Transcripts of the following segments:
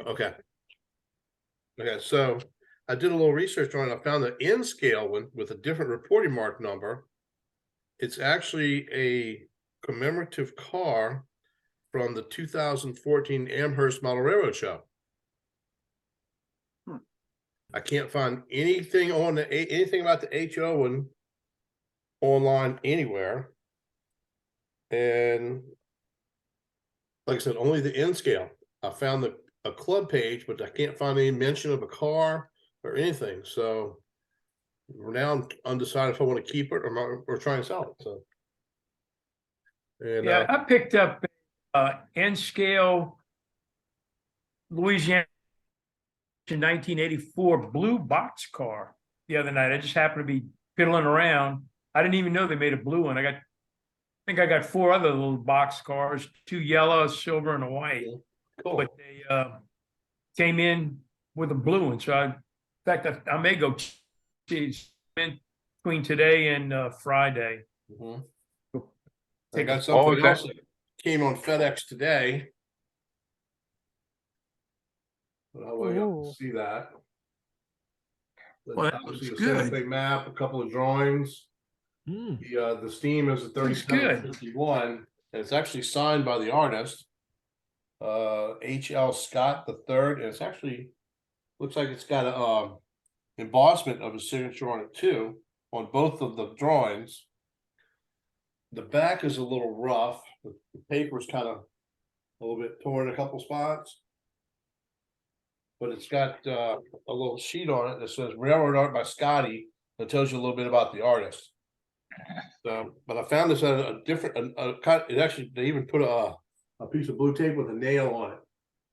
Okay. Okay, so I did a little research on it. I found the N scale one with a different reporting mark number. It's actually a commemorative car from the 2014 Amherst Model Railroad Show. I can't find anything on anything about the HO one online anywhere. And like I said, only the N scale. I found a club page, but I can't find any mention of a car or anything. So now I'm undecided if I want to keep it or try and sell it. So, and Yeah, I picked up N scale Louisiana 1984 blue box car the other night. I just happened to be fiddling around. I didn't even know they made a blue one. I think I got 4 other little box cars, 2 yellow, a silver, and a white. cool. But they came in with a blue one. So in fact, I may go between today and Friday. I got something else that came on FedEx today. I'll see that. Well, Obviously, that's a good. big map, a couple of drawings. The steam is a 3751, and it's actually signed by the artist, H.L. Scott III, and it's actually looks like it's got a embossment of his signature on it too, on both of the drawings. The back is a little rough. The paper's kind of a little bit torn in a couple spots, but it's got a little sheet on it that says "Railroad Art by Scotty." That tells you a little bit about the artist. So, but I found this at a different, it actually, they even put a piece of blue tape with a nail on it,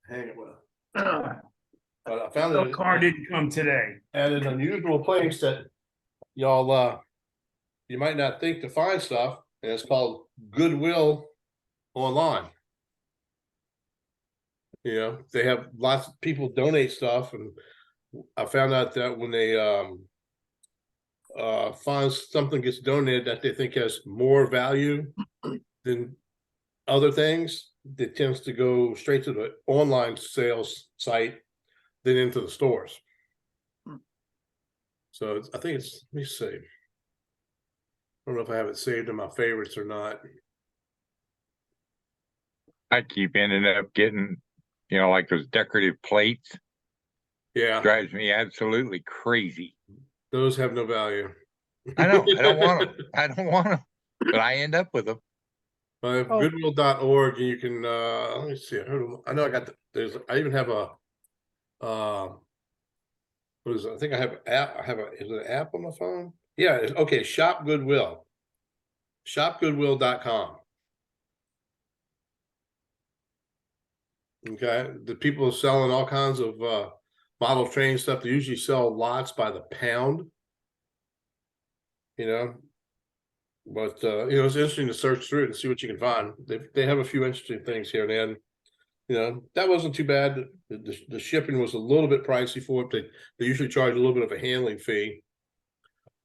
hang it with. But I found the car didn't come today at an unusual place that y'all, you might not think to find stuff, and it's called Goodwill online. You know, they have lots of people donate stuff, and I found out that when they find something gets donated that they think has more value than other things, it tends to go straight to the online sales site than into the stores. So I think it's, let me see. I don't know if I have it saved in my favorites or not. I keep ending up getting, like those decorative plates. Yeah. Drives me absolutely crazy. Those have no value. I know. I don't want them. I don't want them, but I end up with them. Goodwill.org, and you can let me see. I know I got I even have a what is it? I think I have an app. Is it an app on my phone? Yeah, okay, Shop Goodwill. Shopgoodwill.com. Okay, the people are selling all kinds of model train stuff. They usually sell lots by the pound. But it's interesting to search through it and see what you can find. They have a few interesting things here and then. That wasn't too bad. The shipping was a little bit pricey for it. They usually charge a little bit of a handling fee,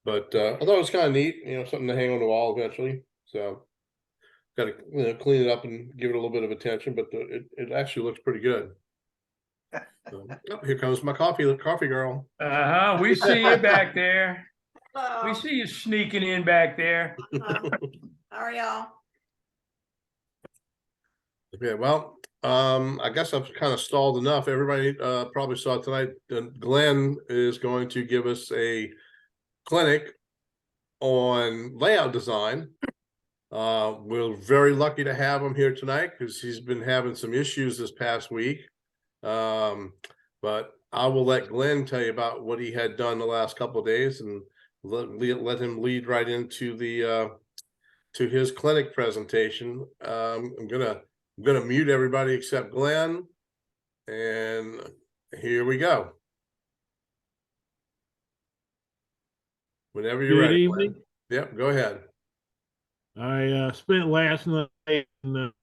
but I thought it was kind of neat. Something to hang on the wall eventually. So got to clean it up and give it a little bit of attention. But it actually looks pretty good. So, here comes my coffee girl. We see you back there. Hello. We see you sneaking in back there. How are y'all? Okay, well, I guess I've kind of stalled enough. Everybody probably saw tonight. Glenn is going to give us a clinic on layout design. We're very lucky to have him here tonight because he's been having some issues this past week. But I will let Glenn tell you about what he had done the last couple of days, and let him lead right into the to his clinic presentation. I'm gonna mute everybody except Glenn, and here we go. Whenever you're ready. Good evening. Yep, go ahead. I spent last night in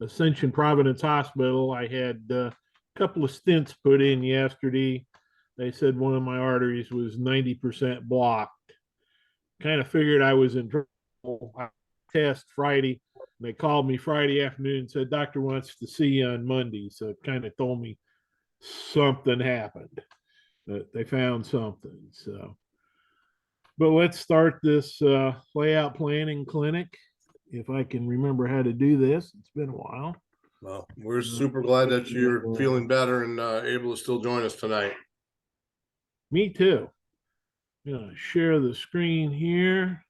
Ascension Providence Hospital. I had a couple of stents put in yesterday. They said one of my arteries was 90% blocked. Kind of figured I was in trouble. I test Friday. They called me Friday afternoon and said, "Doctor wants to see you on Monday." So it kind of told me something happened. That they found something. So, but let's start this layout planning clinic. If I can remember how to do this, it's been a while. Well, we're super glad that you're feeling better and able to still join us tonight. Me too. I'm gonna share the screen here.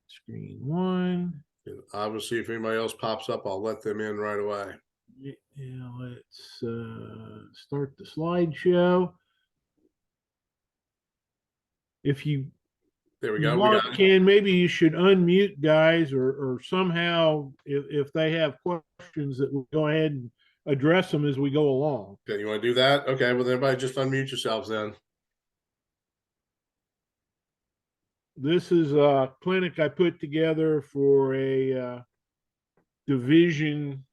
Screen one. Obviously, if anybody else pops up, I'll let them in right away. Yeah, let's start the slideshow. If you There we go. We want, got it. Ken, maybe you should unmute guys or somehow if they have questions that we'll go ahead and address them as we go along. Okay, you want to do that? Okay, well, everybody just unmute yourselves then. This is a clinic I put together for a division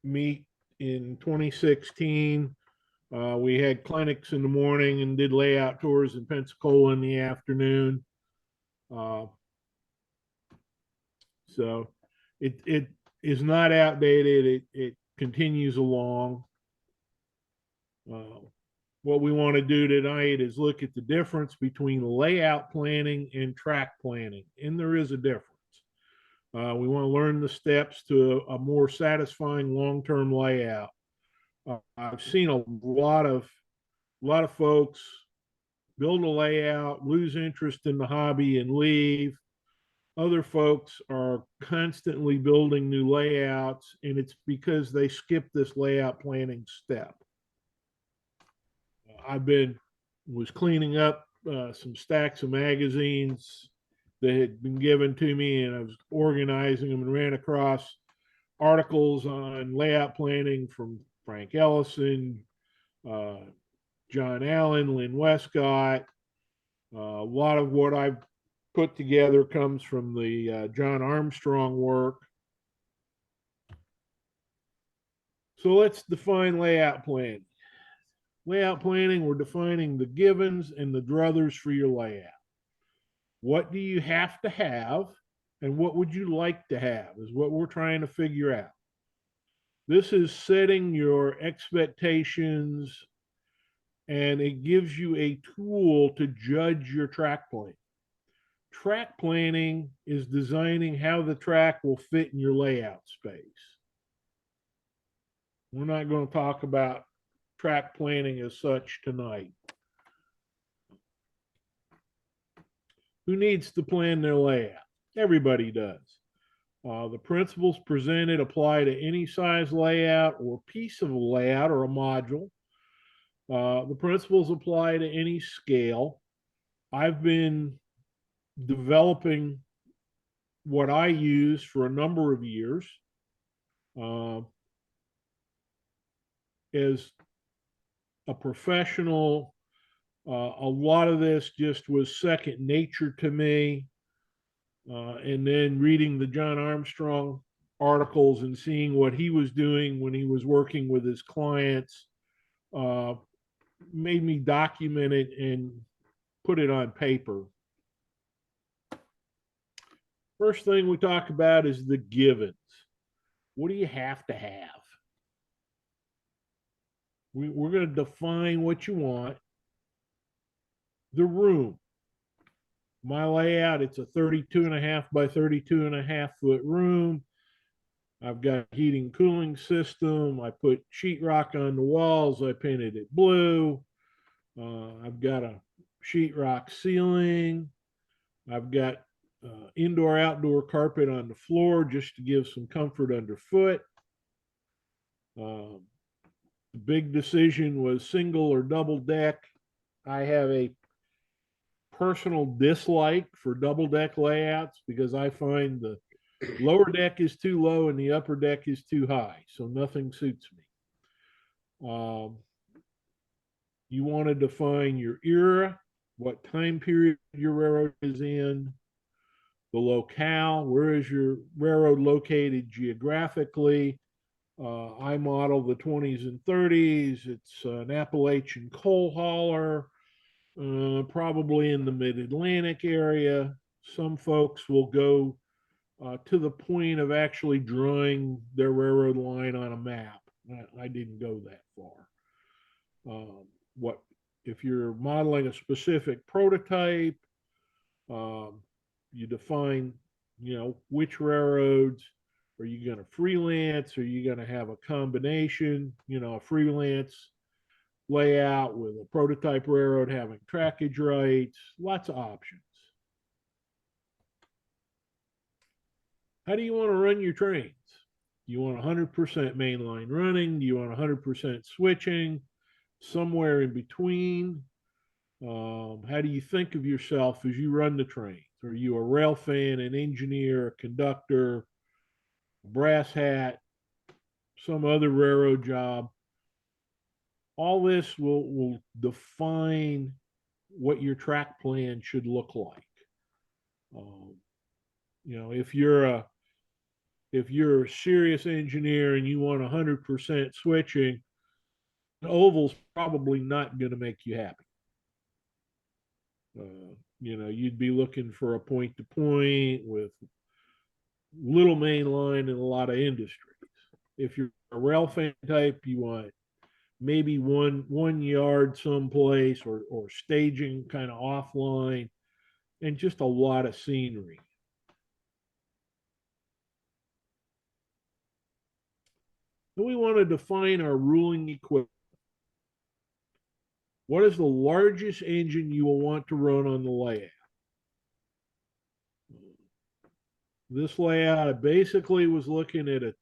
meet in 2016. We had clinics in the morning and did layout tours in Pensacola in the afternoon. So it is not outdated. It continues along. What we want to do tonight is look at the difference between layout planning and track planning, and there is a difference. We want to learn the steps to a more satisfying long-term layout. I've seen a lot of folks build a layout, lose interest in the hobby, and leave. Other folks are constantly building new layouts, and it's because they skip this layout planning step. Was cleaning up some stacks of magazines that had been given to me, and I was organizing them and ran across articles on layout planning from Frank Ellison, John Allen, Lynn Westcott. A lot of what I've put together comes from the John Armstrong work. So let's define layout planning. Layout planning, we're defining the givens and the druthers for your layout. What do you have to have, and what would you like to have is what we're trying to figure out. This is setting your expectations, and it gives you a tool to judge your track plan. Track planning is designing how the track will fit in your layout space. We're not going to talk about track planning as such tonight. Who needs to plan their layout? Everybody does. The principles presented apply to any size layout or piece of a layout or a module. The principles apply to any scale. I've been developing what I use for a number of years. As a professional, a lot of this just was second nature to me. And then reading the John Armstrong articles and seeing what he was doing when he was working with his clients made me document it and put it on paper. First thing we talk about is the givens. What do you have to have? We're going to define what you want. The room. My layout, it's a 32.5 by 32.5 foot room. I've got a heating and cooling system. I put sheetrock on the walls. I painted it blue. I've got a sheetrock ceiling. I've got indoor-outdoor carpet on the floor just to give some comfort underfoot. The big decision was single or double deck. I have a personal dislike for double deck layouts because I find the lower deck is too low and the upper deck is too high, so nothing suits me. You want to define your era, what time period your railroad is in, the locale, where is your railroad located geographically. I model the 20s and 30s. It's an Appalachian coal hauler, probably in the mid-Atlantic area. Some folks will go to the point of actually drawing their railroad line on a map. didn't go that far. What if you're modeling a specific prototype? You define, which railroads. Are you going to freelance? Are you going to have a combination, a freelance layout with a prototype railroad having trackage rights? Lots of options. How do you want to run your trains? Do you want 100% mainline running? Do you want 100% switching? Somewhere in between? How do you think of yourself as you run the trains? Are you a rail fan, an engineer, a conductor, a brass hat, some other railroad job? All this will define what your track plan should look like. If you're a serious engineer and you want 100% switching, an oval's probably not going to make you happy. You'd be looking for a point to point with little main line and a lot of industries. If you're a rail fan type, you want maybe one yard someplace or staging kind of offline and just a lot of scenery. So we want to define our ruling equipment. What is the largest engine you will want to run on the layout? This layout, I basically was looking at a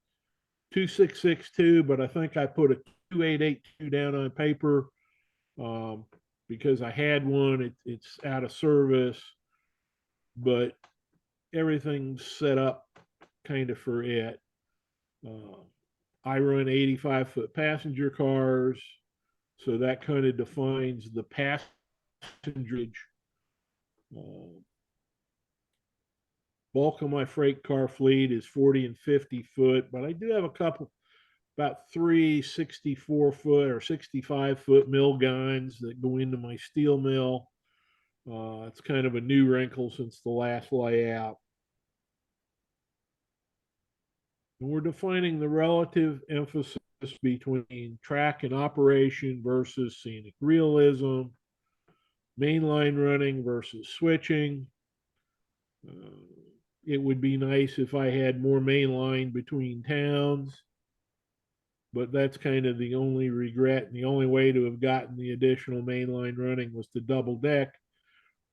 2662, but I think I put a 2882 down on paper because I had one. It's out of service, but everything's set up kind of for it. I run 85-foot passenger cars, so that kind of defines the passengerage. Bulk of my freight car fleet is 40 and 50 foot, but I do have a couple, about 3 64-foot or 65-foot mill guns that go into my steel mill. It's kind of a new wrinkle since the last layout. And we're defining the relative emphasis between track and operation versus scenic realism, mainline running versus switching. It would be nice if I had more mainline between towns, but that's kind of the only regret. And the only way to have gotten the additional mainline running was to double deck.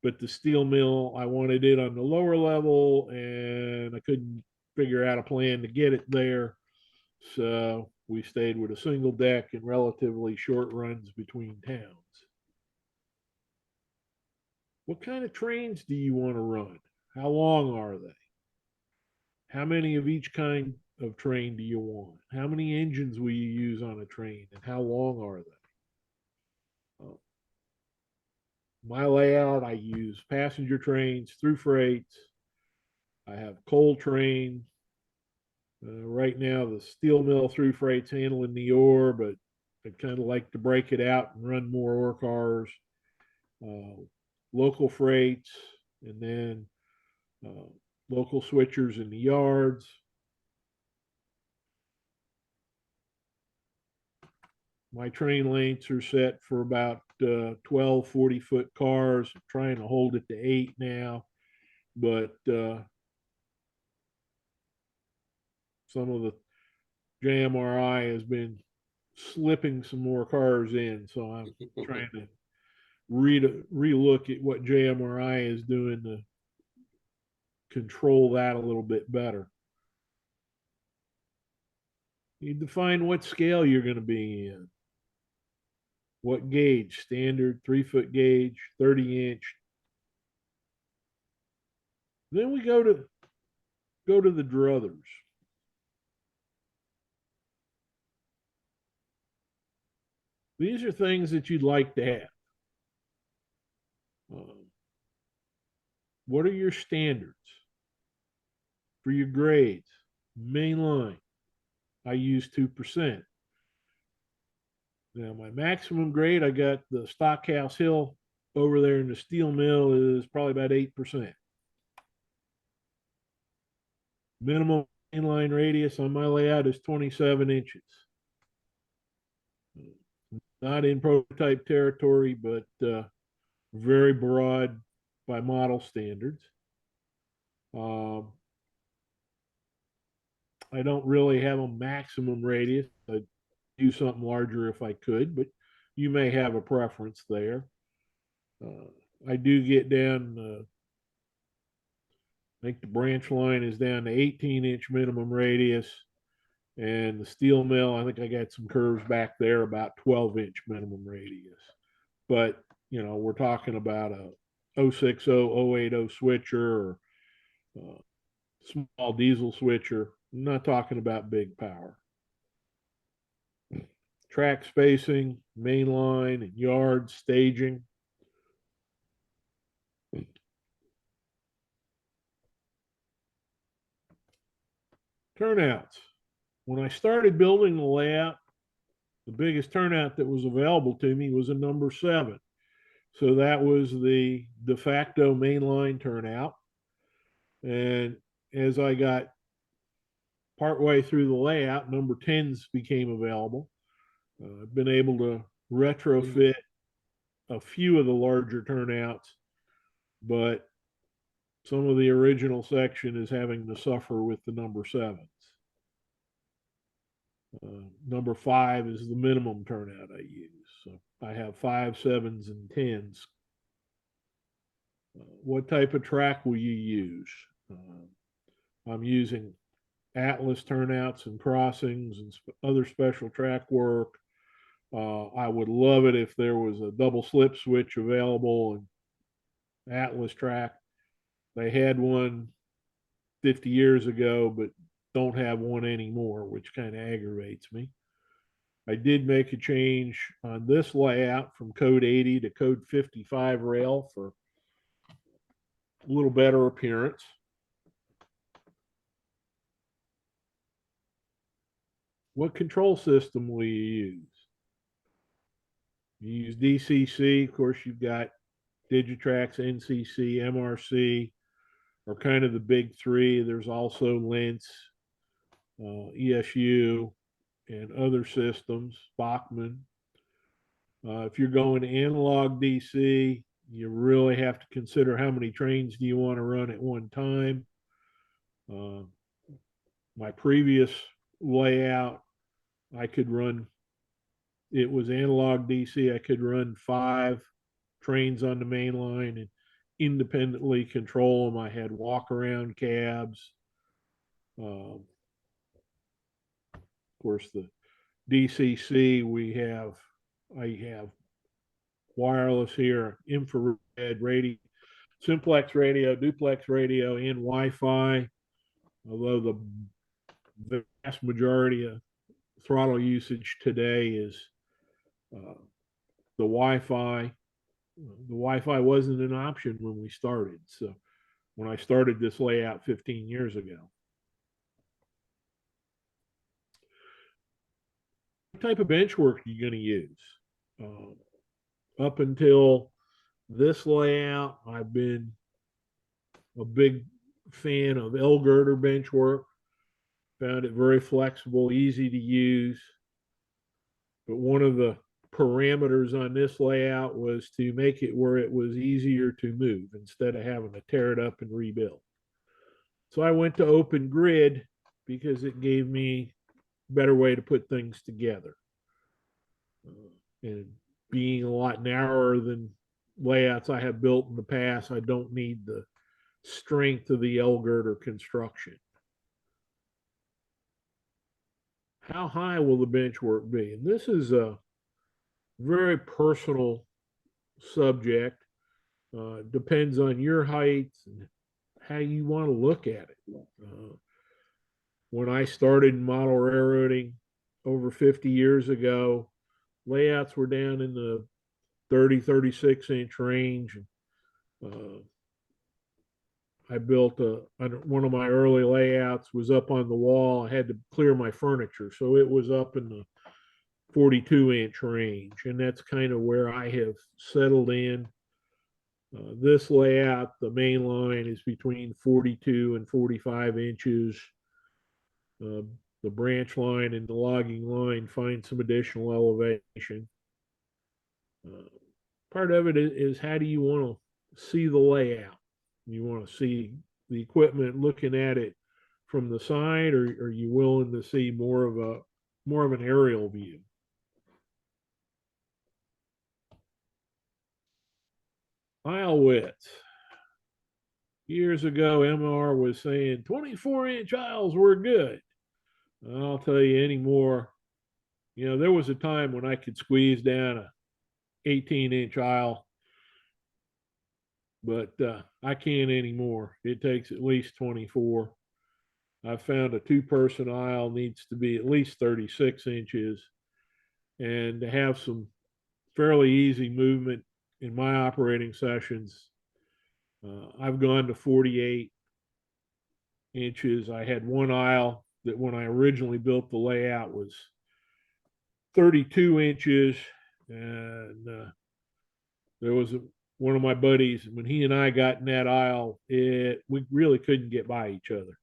But the steel mill, I wanted it on the lower level and I couldn't figure out a plan to get it there. So we stayed with a single deck and relatively short runs between towns. What kind of trains do you want to run? How long are they? How many of each kind of train do you want? How many engines will you use on a train and how long are they? My layout, I use passenger trains, through freights. I have coal trains. Right now, the steel mill through freight's handling the ore, but I'd kind of like to break it out and run more ore cars. Local freights, and then local switchers in the yards. My train lengths are set for about 12 40-foot cars. I'm trying to hold it to 8 now, but some of the JMRI has been slipping some more cars in, so I'm trying to relook at what JMRI is doing to control that a little bit better. You define what scale you're going to be in. What gauge? Standard, 3-foot gauge, 30-inch. Then we go to the druthers. These are things that you'd like to have. What are your standards for your grades? Main line, I use 2%. Now my maximum grade, I got the Stockhouse Hill over there in the steel mill is probably about 8%. Minimum inline radius on my layout is 27 inches. not in prototype territory, but very broad by model standards. I don't really have a maximum radius. I'd do something larger if I could, but you may have a preference there. I do get down, I think the branch line is down to 18-inch minimum radius. And the steel mill, I think I got some curves back there about 12-inch minimum radius. But, you know, we're talking about a 060, 080 switcher or small diesel switcher. I'm not talking about big power. Track spacing, main line, and yard staging. Turnouts. When I started building the layout, the biggest turnout that was available to me was a number 7. So that was the de facto mainline turnout. And as I got partway through the layout, number 10s became available. I've been able to retrofit a few of the larger turnouts, but some of the original section is having to suffer with the number 7s. Number 5 is the minimum turnout I use. So I have 5, 7s, and 10s. What type of track will you use? I'm using Atlas turnouts and crossings and other special track work. I would love it if there was a double slip switch available in Atlas track. They had one 50 years ago, but don't have one anymore, which kind of aggravates me. I did make a change on this layout from code 80 to code 55 rail for a little better appearance. What control system will you use? You use DCC, of course, you've got Digitrax, NCC, MRC, are kind of the big 3. There's also Lentz, ESU, and other systems, Bachmann. If you're going to analog DC, you really have to consider how many trains do you want to run at one time. My previous layout, I could run, it was analog DC, I could run 5 trains on the main line and independently control them. I had walk around cabs. Of course, the DCC, I have wireless here, infrared radio, simplex radio, duplex radio, and Wi-Fi. Although the vast majority of throttle usage today is the Wi-Fi. The Wi-Fi wasn't an option when we started. So when I started this layout 15 years ago. What type of bench work are you going to use? Up until this layout, I've been a big fan of L girder bench work. Found it very flexible, easy to use. But one of the parameters on this layout was to make it where it was easier to move instead of having to tear it up and rebuild. So I went to open grid because it gave me a better way to put things together. And being a lot narrower than layouts I have built in the past, I don't need the strength of the L girder construction. How high will the bench work be? And this is a very personal subject. Depends on your height and how you want to look at it. When I started model railroading over 50 years ago, layouts were down in the 30, 36-inch range. I built one of my early layouts was up on the wall. I had to clear my furniture, so it was up in the 42-inch range, and that's kind of where I have settled in. This layout, the main line is between 42 and 45 inches. The branch line and the logging line find some additional elevation. Part of it is how do you want to see the layout? You want to see the equipment looking at it from the side, or are you willing to see more of an aerial view? Aisle width. Years ago, MR was saying 24-inch aisles were good. I'll tell you anymore. There was a time when I could squeeze down a 18-inch aisle, but I can't anymore. It takes at least 24. I've found a two-person aisle needs to be at least 36 inches, and to have some fairly easy movement in my operating sessions, I've gone to 48 inches. I had one aisle that when I originally built the layout was 32 inches, and there was one of my buddies, when he and I got in that aisle, we really couldn't get by each other.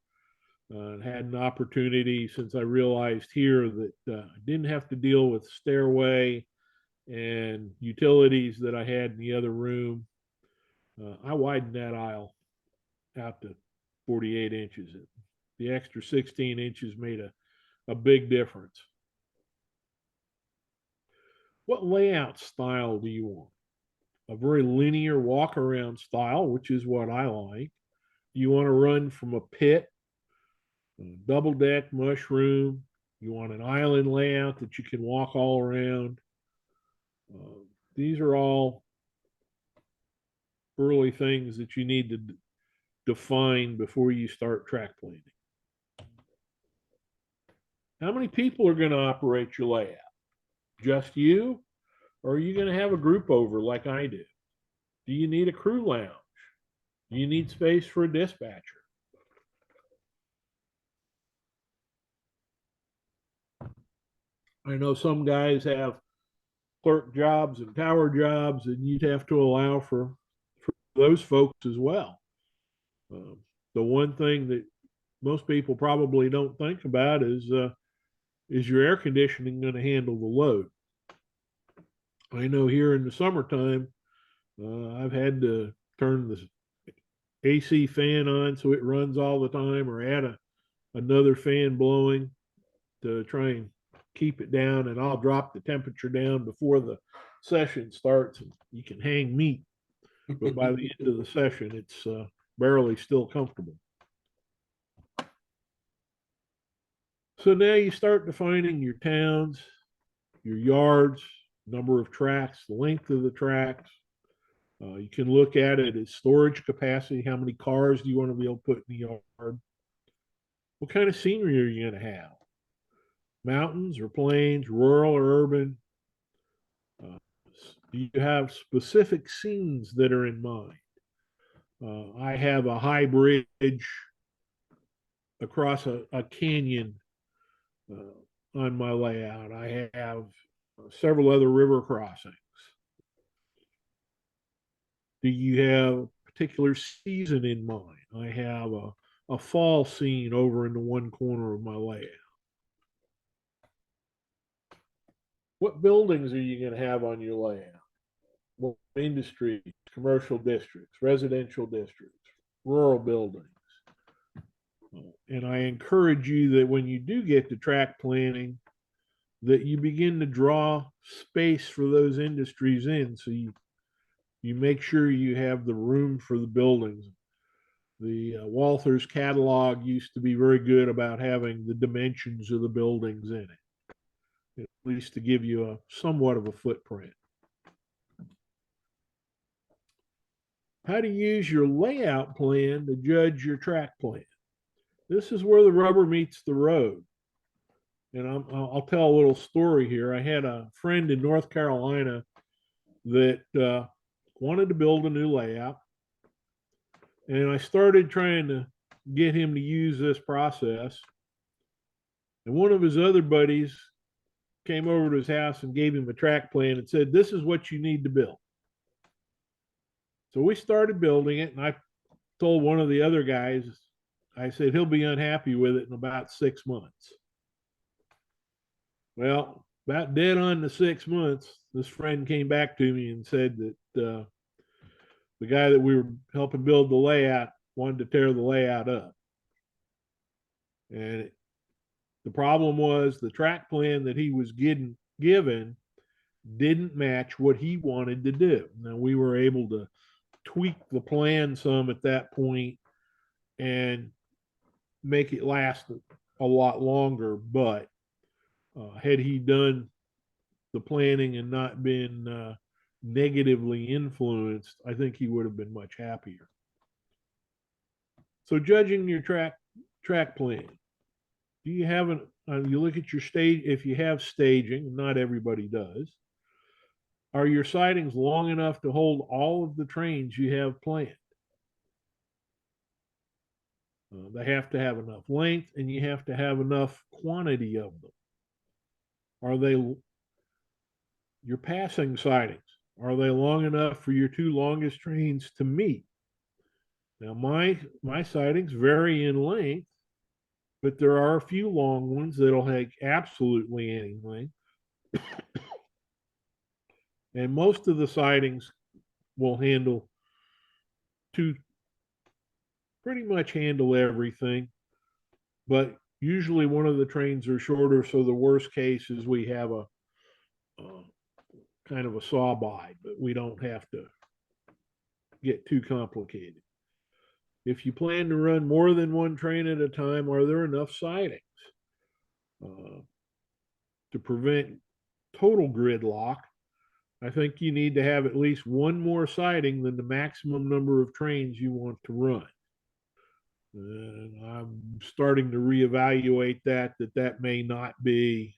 Had an opportunity, since I realized here that I didn't have to deal with stairway and utilities that I had in the other room. I widened that aisle out to 48 inches. The extra 16 inches made a big difference. What layout style do you want? A very linear walk around style, which is what I like. You want to run from a pit, a double deck mushroom. You want an island layout that you can walk all around. These are all early things that you need to define before you start track planning. How many people are going to operate your layout? Just you? Or are you going to have a group over like I do? Do you need a crew lounge? Do you need space for a dispatcher? I know some guys have clerk jobs and tower jobs, and you'd have to allow for those folks as well. The one thing that most people probably don't think about is your air conditioning going to handle the load? I know here in the summertime, I've had to turn the AC fan on so it runs all the time, or add another fan blowing to try and keep it down, and I'll drop the temperature down before the session starts. And you can hang meat, but by the end of the session, it's barely still comfortable. So now you start defining your towns, your yards, number of tracks, the length of the tracks. You can look at it as storage capacity. How many cars do you want to be able to put in the yard? What kind of scenery are you going to have? Mountains or plains, rural or urban? Do you have specific scenes that are in mind? I have a high bridge across a canyon on my layout. I have several other river crossings. Do you have a particular season in mind? I have a fall scene over in the one corner of my layout. What buildings are you going to have on your layout? What industries, commercial districts, residential districts, rural buildings? And I encourage you that when you do get to track planning, that you begin to draw space for those industries in, so you make sure you have the room for the buildings. The Walther's catalog used to be very good about having the dimensions of the buildings in it, at least to give you a somewhat of a footprint. How to use your layout plan to judge your track plan. This is where the rubber meets the road. And I'll tell a little story here. I had a friend in North Carolina that wanted to build a new layout. And I started trying to get him to use this process. And one of his other buddies came over to his house and gave him a track plan and said, "This is what you need to build." So we started building it, and I told one of the other guys, I said, he'll be unhappy with it in about 6 months. Well, about dead on to 6 months, this friend came back to me and said that the guy that we were helping build the layout wanted to tear the layout up. And the problem was the track plan that he was given didn't match what he wanted to do. Now, we were able to tweak the plan some at that point and make it last a lot longer. But had he done the planning and not been negatively influenced, I think he would have been much happier. So, judging your track plan, do you have you look at your stage, if you have staging, not everybody does, are your sidings long enough to hold all of the trains you have planned? They have to have enough length, and you have to have enough quantity of them. Are they your passing sidings? Are they long enough for your two longest trains to meet? Now, my sidings vary in length, but there are a few long ones that'll take absolutely any length. And most of the sidings will pretty much handle everything. But usually one of the trains are shorter, so the worst case is we have a kind of a saw by, but we don't have to get too complicated. If you plan to run more than one train at a time, are there enough sidings to prevent total gridlock? I think you need to have at least one more siding than the maximum number of trains you want to run. And I'm starting to reevaluate that may not be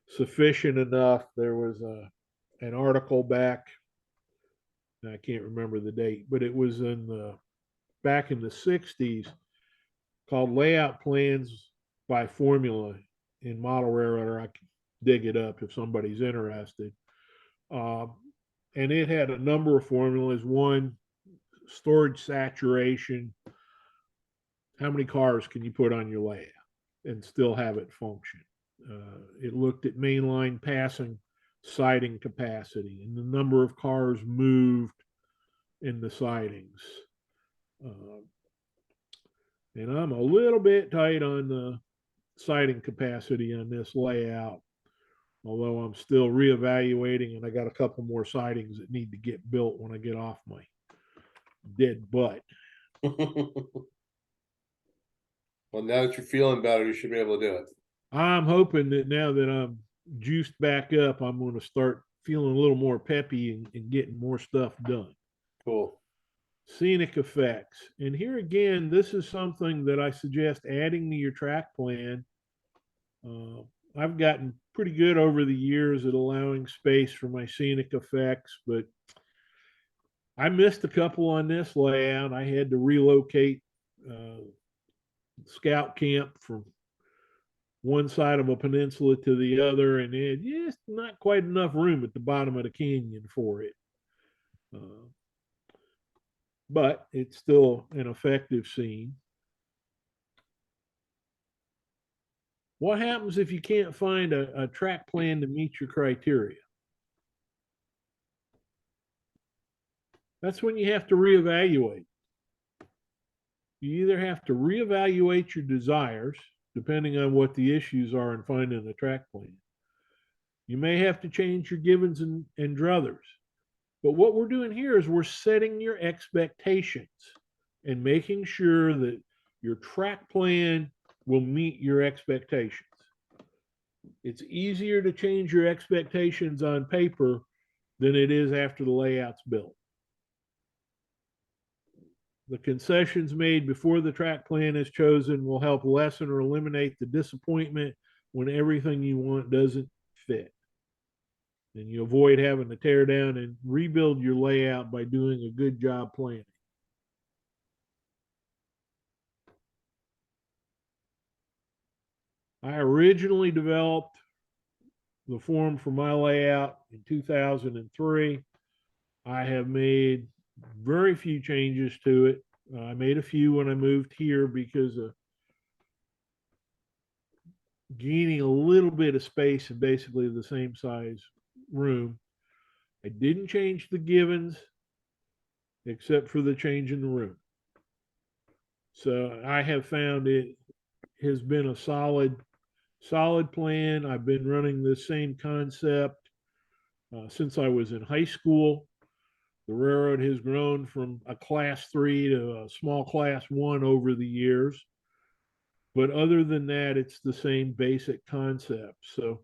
sufficient enough. There was an article back, I can't remember the date, but it was back in the 60s called Layout Plans by Formula in Model Railroader. I can dig it up if somebody's interested. And it had a number of formulas. One, storage saturation. How many cars can you put on your layout and still have it function? It looked at mainline passing siding capacity and the number of cars moved in the sidings. And I'm a little bit tight on the siding capacity on this layout, although I'm still reevaluating, and I got a couple more sidings that need to get built when I get off my dead butt. Well, now that you're feeling better, you should be able to do it. I'm hoping that now that I'm juiced back up, I'm going to start feeling a little more peppy and getting more stuff done. Cool. Scenic effects. And here again, this is something that I suggest adding to your track plan. I've gotten pretty good over the years at allowing space for my scenic effects, but I missed a couple on this layout. I had to relocate scout camp from one side of a peninsula to the other, and it just not quite enough room at the bottom of the canyon for it. But it's still an effective scene. What happens if you can't find a track plan to meet your criteria? That's when you have to reevaluate. You either have to reevaluate your desires, depending on what the issues are in finding a track plan. You may have to change your givens and druthers. But what we're doing here is we're setting your expectations and making sure that your track plan will meet your expectations. It's easier to change your expectations on paper than it is after the layout's built. The concessions made before the track plan is chosen will help lessen or eliminate the disappointment when everything you want doesn't fit. And you avoid having to tear down and rebuild your layout by doing a good job planning. I originally developed the form for my layout in 2003. I have made very few changes to it. I made a few when I moved here because gaining a little bit of space in basically the same size room. I didn't change the givens except for the change in the room. So I have found it has been a solid plan. I've been running this same concept since I was in high school. The railroad has grown from a class 3 to a small class 1 over the years. But other than that, it's the same basic concept. So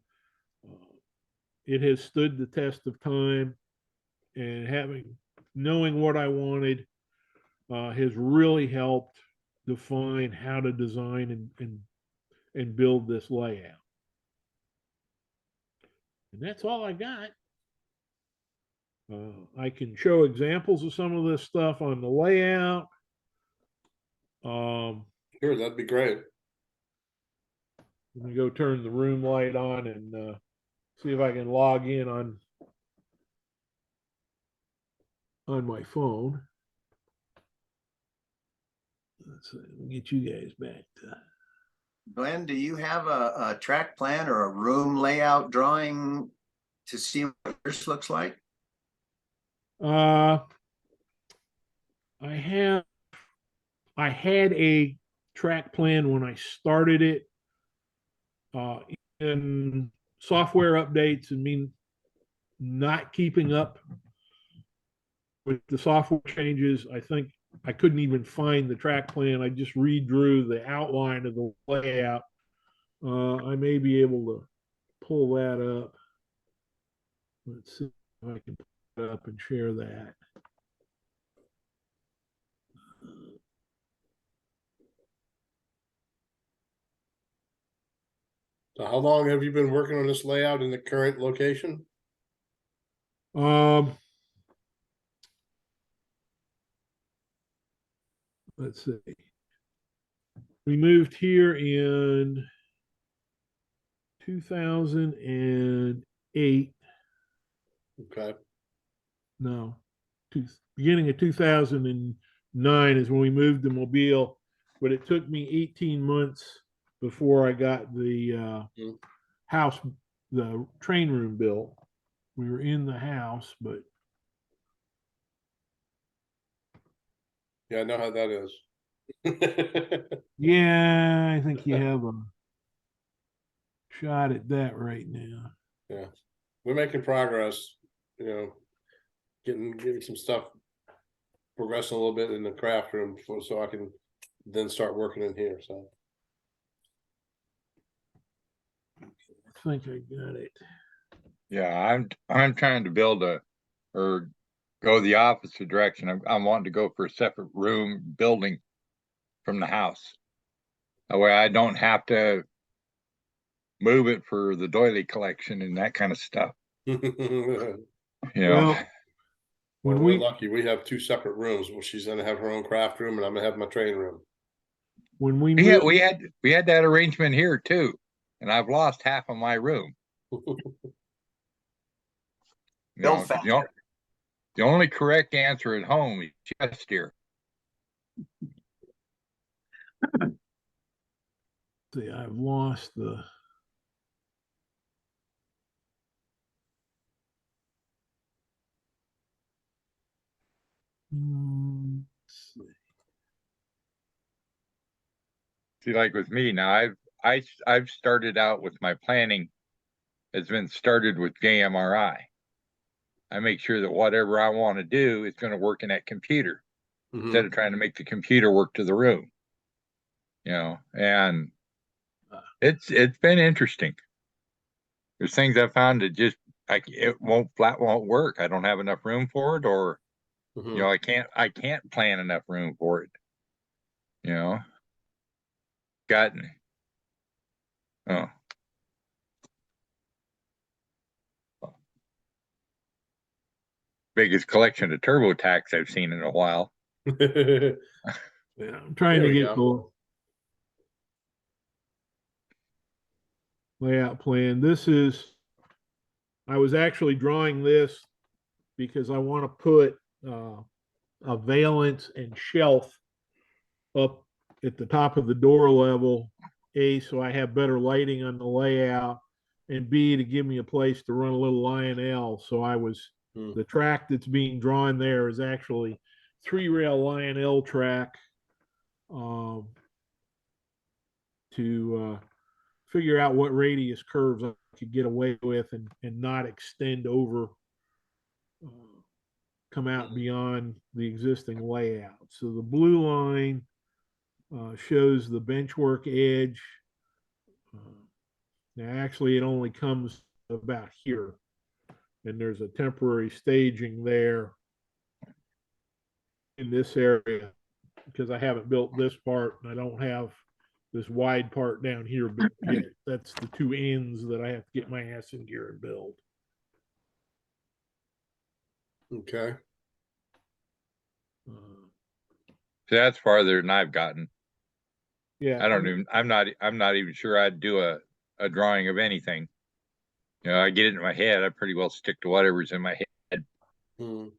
it has stood the test of time, and knowing what I wanted has really helped define how to design and build this layout. And that's all I got. I can show examples of some of this stuff on the layout. Sure, that'd be great. Let me go turn the room light on and see if I can log in on my phone. Let's see, let me get you guys back to. Glenn, do you have a track plan or a room layout drawing to see what yours looks like? I had a track plan when I started it. In software updates and me not keeping up with the software changes, I think I couldn't even find the track plan. I just redrew the outline of the layout. I may be able to pull that up. Let's see if I can pull it up and share that. So how long have you been working on this layout in the current location? Let's see. We moved here in 2008. Okay. No, beginning of 2009 is when we moved to Mobile, but it took me 18 months before I got the house, the train room built. We were in the house, but Yeah, I know how that is. yeah, I think you have a shot at that right now. Yeah, we're making progress, getting some stuff progressing a little bit in the craft room so I can then start working in here. So I think I got it. Yeah, I'm trying to build or go the opposite direction. I'm wanting to go for a separate room building from the house. That way I don't have to move it for the doily collection and that kind of stuff. well, Well, when we're lucky. We have 2 separate rooms. Well, she's gonna have her own craft room, and I'm gonna have my train room. when we Yeah, moved, we had that arrangement here too, and I've lost half of my room. Build faster. The only correct answer at home is chest steer. see, I've lost the. Let's see. See, like with me now, I've started out with my planning has been started with JMRI. I make sure that whatever I want to do is going to work in that computer instead of trying to make the computer work to the room. And it's been interesting. There's things I found that just it won't work. I don't have enough room for it, or I can't plan enough room for it. Gotten biggest collection of TurboTax I've seen in a while. Yeah, I'm trying to get the layout plan. I was actually drawing this because I want to put a valance and shelf up at the top of the door level A, so I have better lighting on the layout, and B, to give me a place to run a little Lionel. So the track that's being drawn there is actually 3-rail Lionel track, to figure out what radius curves I could get away with and not extend over, come out beyond the existing layout. So the blue line shows the benchwork edge. Now, actually, it only comes about here, and there's a temporary staging there in this area because I haven't built this part, and I don't have this wide part down here built yet. That's the two ends that I have to get my ass in gear and build. Okay. So that's farther than I've gotten. Yeah, I'm not even sure I'd do a drawing of anything. You know, I get it in my head. I pretty well stick to whatever's in my head. Hmm.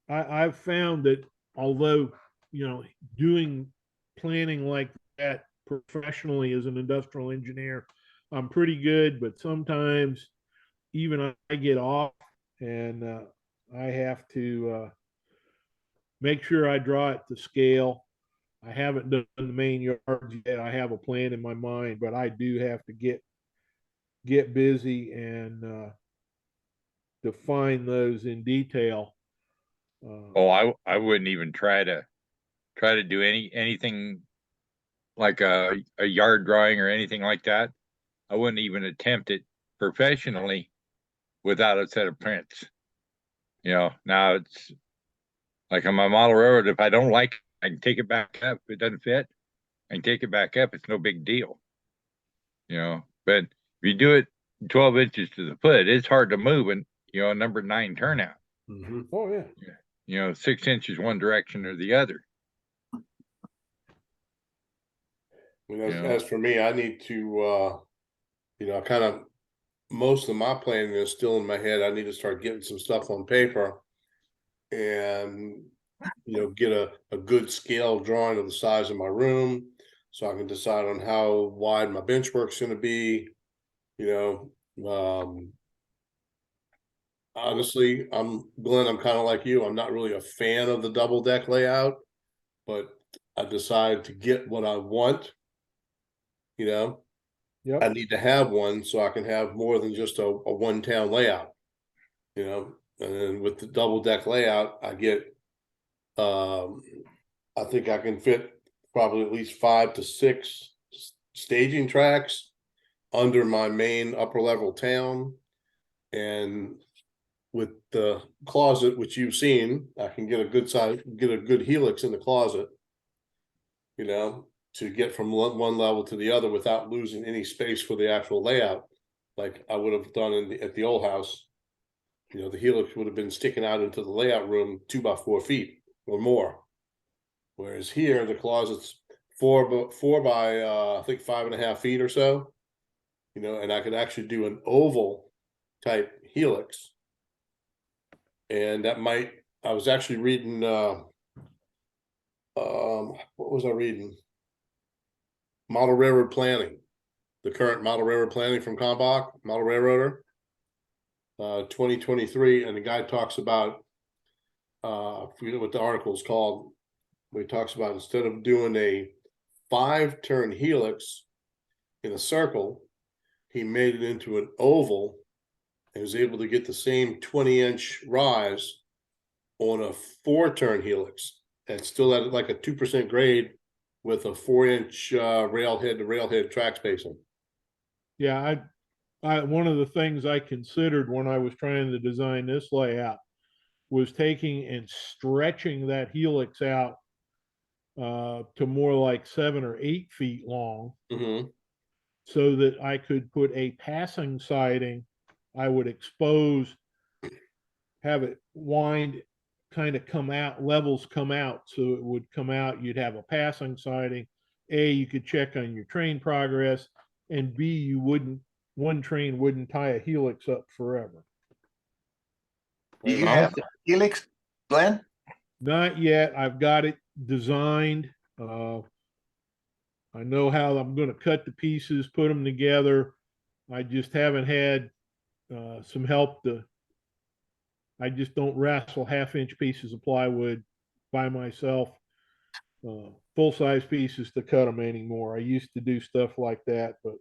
I've found that although, doing planning like that professionally as an industrial engineer, I'm pretty good, but sometimes even I get off and I have to make sure I draw it to scale. I haven't done the main yards yet. I have a plan in my mind, but I do have to get busy and define those in detail. Oh, I wouldn't even try to do anything like a yard drawing or anything like that. I wouldn't even attempt it professionally without a set of prints. You know, now it's like on my model railroad, if I don't like it, I can take it back up. If it doesn't fit, I can take it back up. It's no big deal. You know, but if you do it 12 inches to the foot, it's hard to move and, a number 9 turnout. Mm-hmm. Oh yeah. 6 inches one direction or the other. As for me, I need to, kind of most of my planning is still in my head. I need to start getting some stuff on paper and, get a good scale drawing of the size of my room so I can decide on how wide my bench work's going to be. Honestly, Glenn, I'm kind of like you. I'm not really a fan of the double deck layout, but I decided to get what I want. Yep. I need to have one so I can have more than just a one town layout. And then with the double deck layout, I get I think I can fit probably at least 5 to 6 staging tracks under my main upper level town. And with the closet, which you've seen, I can get a good helix in the closet, to get from one level to the other without losing any space for the actual layout, like I would have done at the old house. The helix would have been sticking out into the layout room 2 by 4 feet or more. Whereas here, the closet's 4 by I think 5.5 feet or so, and I could actually do an oval type helix. And I was actually reading, what was I reading? Model Railroad Planning, the current Model Railroad Planning from Kalmbach, Model Railroader, 2023. And the guy talks about, I forget what the article is called, where he talks about instead of doing a 5-turn helix in a circle, he made it into an oval and was able to get the same 20-inch rise on a 4-turn helix and still at like a 2% grade with a 4-inch railhead to railhead track spacing. Yeah, I one of the things I considered when I was trying to design this layout was taking and stretching that helix out to more like 7 or 8 feet long, Mm-hmm. so that I could put a passing siding. I would have it wind, kind of come out, levels come out, so it would come out. You'd have a passing siding. A, you could check on your train progress, and B, one train wouldn't tie a helix up forever. Do you have a helix, Glenn? Not yet. I've got it designed. I know how I'm going to cut the pieces, put them together. I just haven't had some help to. I just don't wrestle half-inch pieces of plywood by myself, full-size pieces to cut them anymore. I used to do stuff like that, but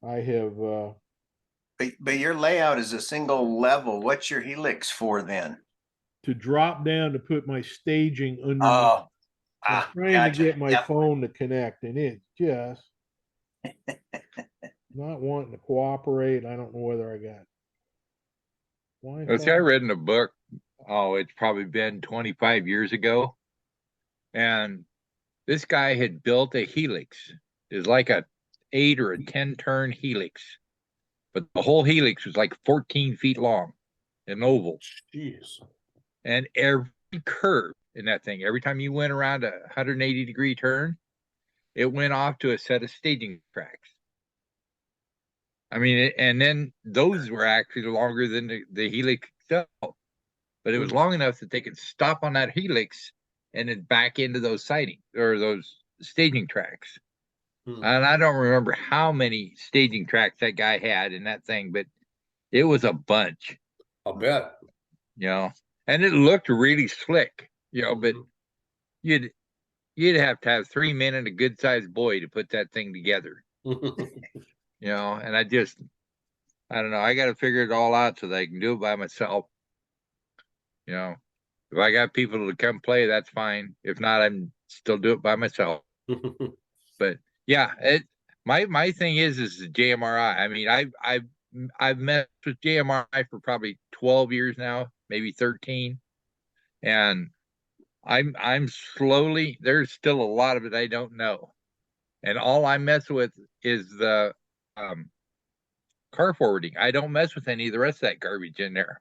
I have. But your layout is a single level. What's your helix for then? To drop down to put my staging underneath. Oh, I'm trying gotcha. to get my Yep. phone to connect, and it's just not wanting to cooperate. I don't know whether I got Let's see, I read in a book, oh, it's probably been 25 years ago. And this guy had built a helix. It's like a 8 or a 10 turn helix. But the whole helix was like 14 feet long, an oval. Jeez. And every curve in that thing, every time you went around a 180-degree turn, it went off to a set of staging tracks. I mean, and then those were actually longer than the helix itself, but it was long enough that they could stop on that helix and then back into those siding or those staging tracks. And I don't remember how many staging tracks that guy had in that thing, but it was a bunch. I'll bet. You know, and it looked really slick, you know, but you'd have to have 3 men and a good sized boy to put that thing together. You know, and I don't know, I got to figure it all out so that I can do it by myself. You know, if I got people to come play, that's fine. If not, I'm still do it by myself. But yeah, my thing is the JMRI. I mean, I've messed with JMRI for probably 12 years now, maybe 13. And I'm slowly, there's still a lot of it I don't know. And all I mess with is the car forwarding. I don't mess with any of the rest of that garbage in there.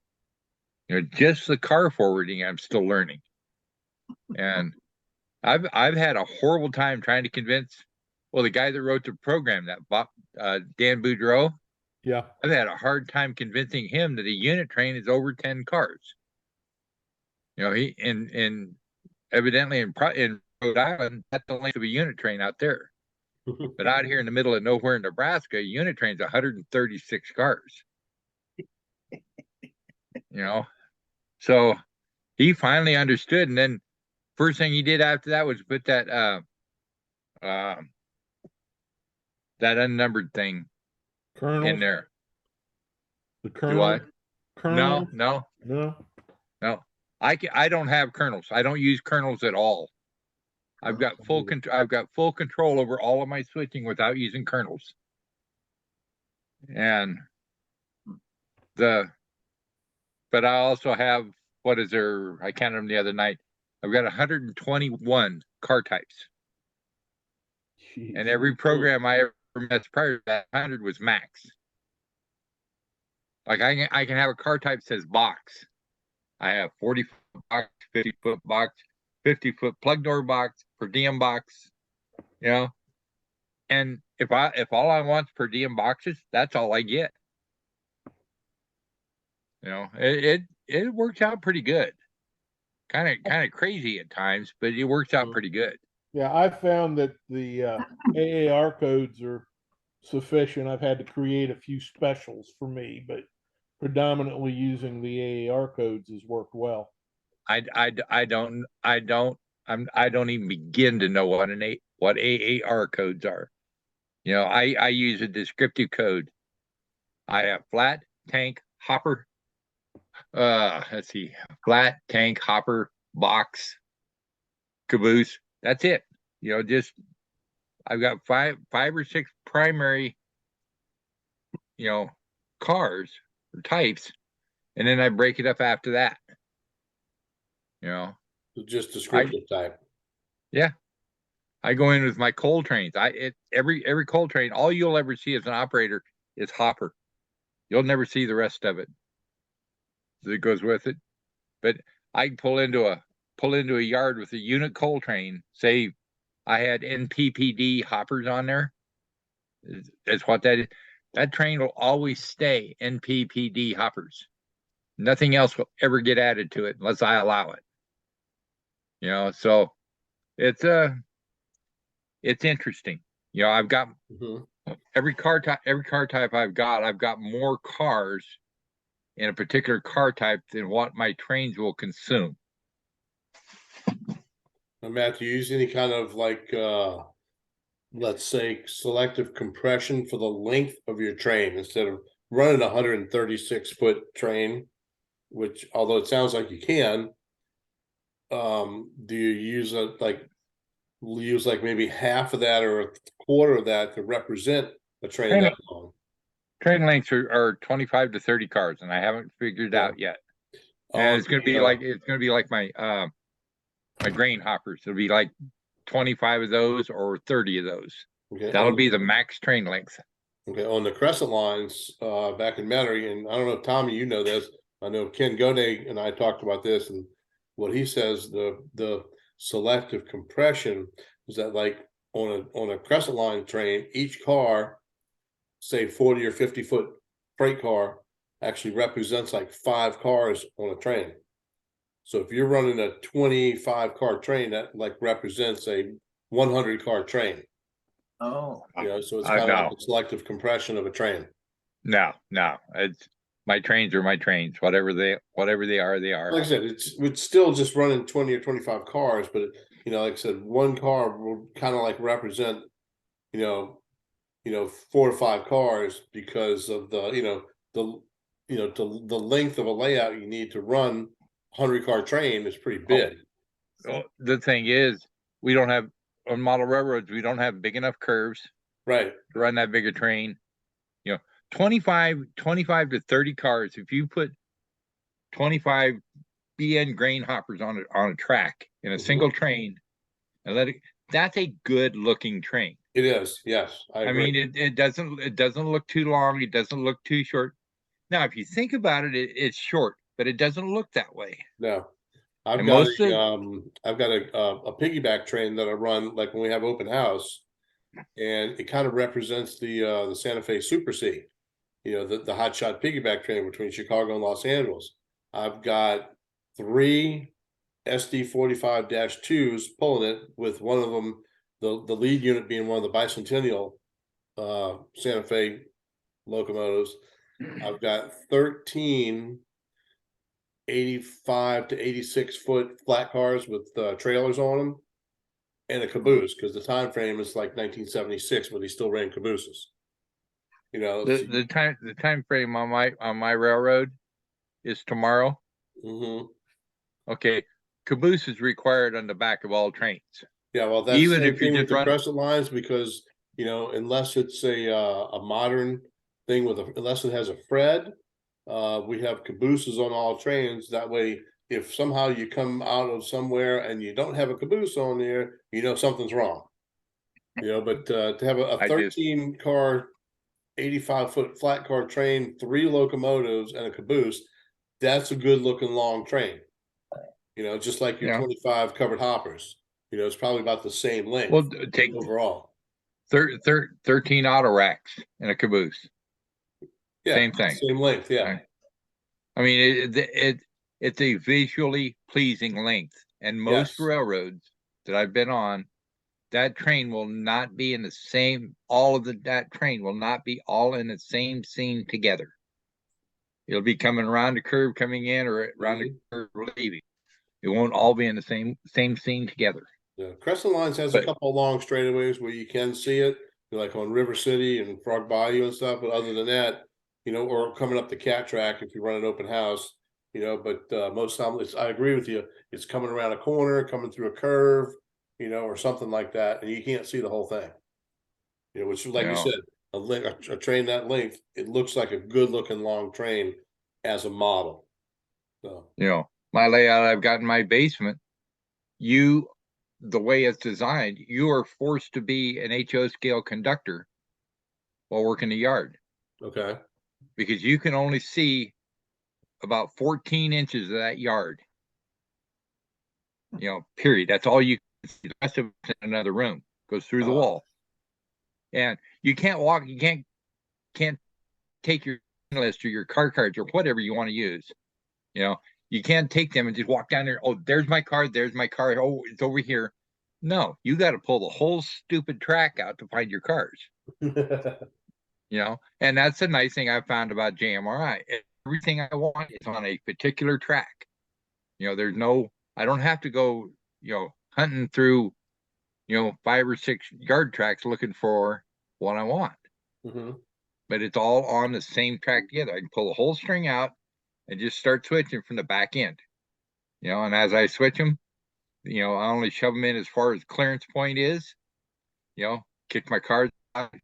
You know, just the car forwarding I'm still learning. And I've had a horrible time trying to convince, well, the guy that wrote the program, that Dan Boudreau, Yeah. I've had a hard time convincing him that a unit train is over 10 cars. You know, he in evidently in Rhode Island, that's the length of a unit train out there. But out here in the middle of nowhere in Nebraska, a unit train's 136 cars. You know, so he finally understood, and then first thing he did after that was put that that unnumbered thing Colonel in there. The Do Colonel. what? Colonel. No. No. I don't have kernels. I don't use kernels at all. I've got full control over all of my switching without using kernels. And but I also have, what is there? I counted them the other night. I've got 121 car types. Jeez. And every program I ever messed prior to that 100 was max. Like I can have a car type that says box. I have 40-foot box, 50-foot box, 50-foot plug door box, per diem box, you know. And if all I want is per diem boxes, that's all I get. You know, it works out pretty good. Kind of crazy at times, but it works out pretty good. Yeah, I found that the AAR codes are sufficient. I've had to create a few specials for me, but predominantly using the AAR codes has worked well. I don't even begin to know what AAR codes are. You know, I use a descriptive code. I have flat, tank, hopper. Let's see, flat, tank, hopper, box, caboose. That's it. You know, just I've got five or six primary, you know, cars or types, and then I break it up after that. You know, Just descriptive type. Yeah, I go in with my coal trains. Every coal train, all you'll ever see as an operator is hopper. You'll never see the rest of it that goes with it. But I can pull into a yard with a unit coal train. Say I had NPPD hoppers on there. That's what that is. That train will always stay NPPD hoppers. Nothing else will ever get added to it unless I allow it. You know, so it's it's interesting. You know, I've got Mhm. every car type I've got more cars in a particular car type than what my trains will consume. Now, Matt, do you use any kind of like let's say selective compression for the length of your train instead of running a 136-foot train, which although it sounds like you can, do you use use like maybe half of that or a quarter of that to represent a train Train, that long? train lengths are 25 to 30 cars, and I haven't figured it Yeah. out yet. And it's gonna be The, like my grain hoppers. It'll be like 25 of those or 30 of those. okay, That'll be the max train length. okay, on the crescent lines, back in Metairie, and I don't know, Tommy, you know this. I know Ken Goday and I talked about this, and what he says, the selective compression is that like on a crescent line train, each car, say 40 or 50-foot freight car, actually represents like 5 cars on a train. So if you're running a 25-car train, that like represents a 100-car train. Oh, You know, so it's kind of like No, the selective compression of a train. no. It's my trains are my trains. Whatever they are, they are. Like I said, it's still just running 20 or 25 cars, but you know, like I said, one car will kind of like represent, you know, 4 to 5 cars because of the, the the length of a layout you need to run 100-car train is pretty big. Well, the thing is, we don't have on model railroads, we don't have big enough curves Right. to run that big a train. You know, 25 to 30 cars. If you put 25 BN grain hoppers on a track in a single train and let it, that's a good looking train. It is. Yes, I I agree. mean, it doesn't look too long. It doesn't look too short. Now, if you think about it, it's short, but it doesn't look that way. No, I've And got most of I've got a piggyback train that I run like when we have open house, and it kind of represents the Santa Fe Super C, the hot shot piggyback train between Chicago and Los Angeles. I've got 3 SD 45-2s pulling it, with one of them, the lead unit being one of the bicentennial Santa Fe locomotives. I've got 13 85 to 86-foot flat cars with trailers on them, and a caboose, because the time frame is like 1976, but he still ran cabooses. the time frame on my railroad is tomorrow. Mhm. Okay, caboose is required on the back of all trains. Yeah, well, that's Even the same if you thing with just the run, crescent lines, because unless it's a modern thing unless it has a Fred, we have cabooses on all trains. That way, if somehow you come out of somewhere and you don't have a caboose on there, something's wrong. But to have a I just 13-car, 85-foot flat car train, 3 locomotives, and a caboose, that's a good looking long train. Just like your you know 25 covered hoppers. It's probably about the same well length take overall. 13 auto racks in a caboose. Yeah, Same thing. same length. Yeah. Right? I mean, it's a visually pleasing length, and most Yes. railroads that I've been on, that train will not be in the same. All of that train will not be all in the same scene together. It'll be coming around the curve, coming in, or around the curve, leaving. It won't all be in the same scene together. Yeah. Crescent Lines has a But couple of long straightaways where you can see it, like on River City and Frog Bayou and stuff. But other than that, or coming up the cat track if you run an open house, but most of the time I agree with you. It's coming around a corner, coming through a curve, or something like that, and you can't see the whole thing. Which, like you said, a train that length, it looks like a good looking long train as a model. So my layout I've got in my basement, the way it's designed, you are forced to be an HO scale conductor while working the yard, okay. because you can only see about 14 inches of that yard. Period. That's all you can see. The rest of it's in another room, goes through the wall. And you can't walk, you can't take your list or your car cards or whatever you want to use. You can't take them and just walk down there. Oh, there's my car. Oh, it's over here. No, you got to pull the whole stupid track out to find your cars. And that's the nice thing I found about JMRI. Everything I want is on a particular track. I don't have to go, hunting through, 5 or 6 yard tracks looking for what I want. Mhm. But it's all on the same track together. I can pull the whole string out and just start switching from the back end. And as I switch them, I only shove them in as far as clearance point is, kick my cars out,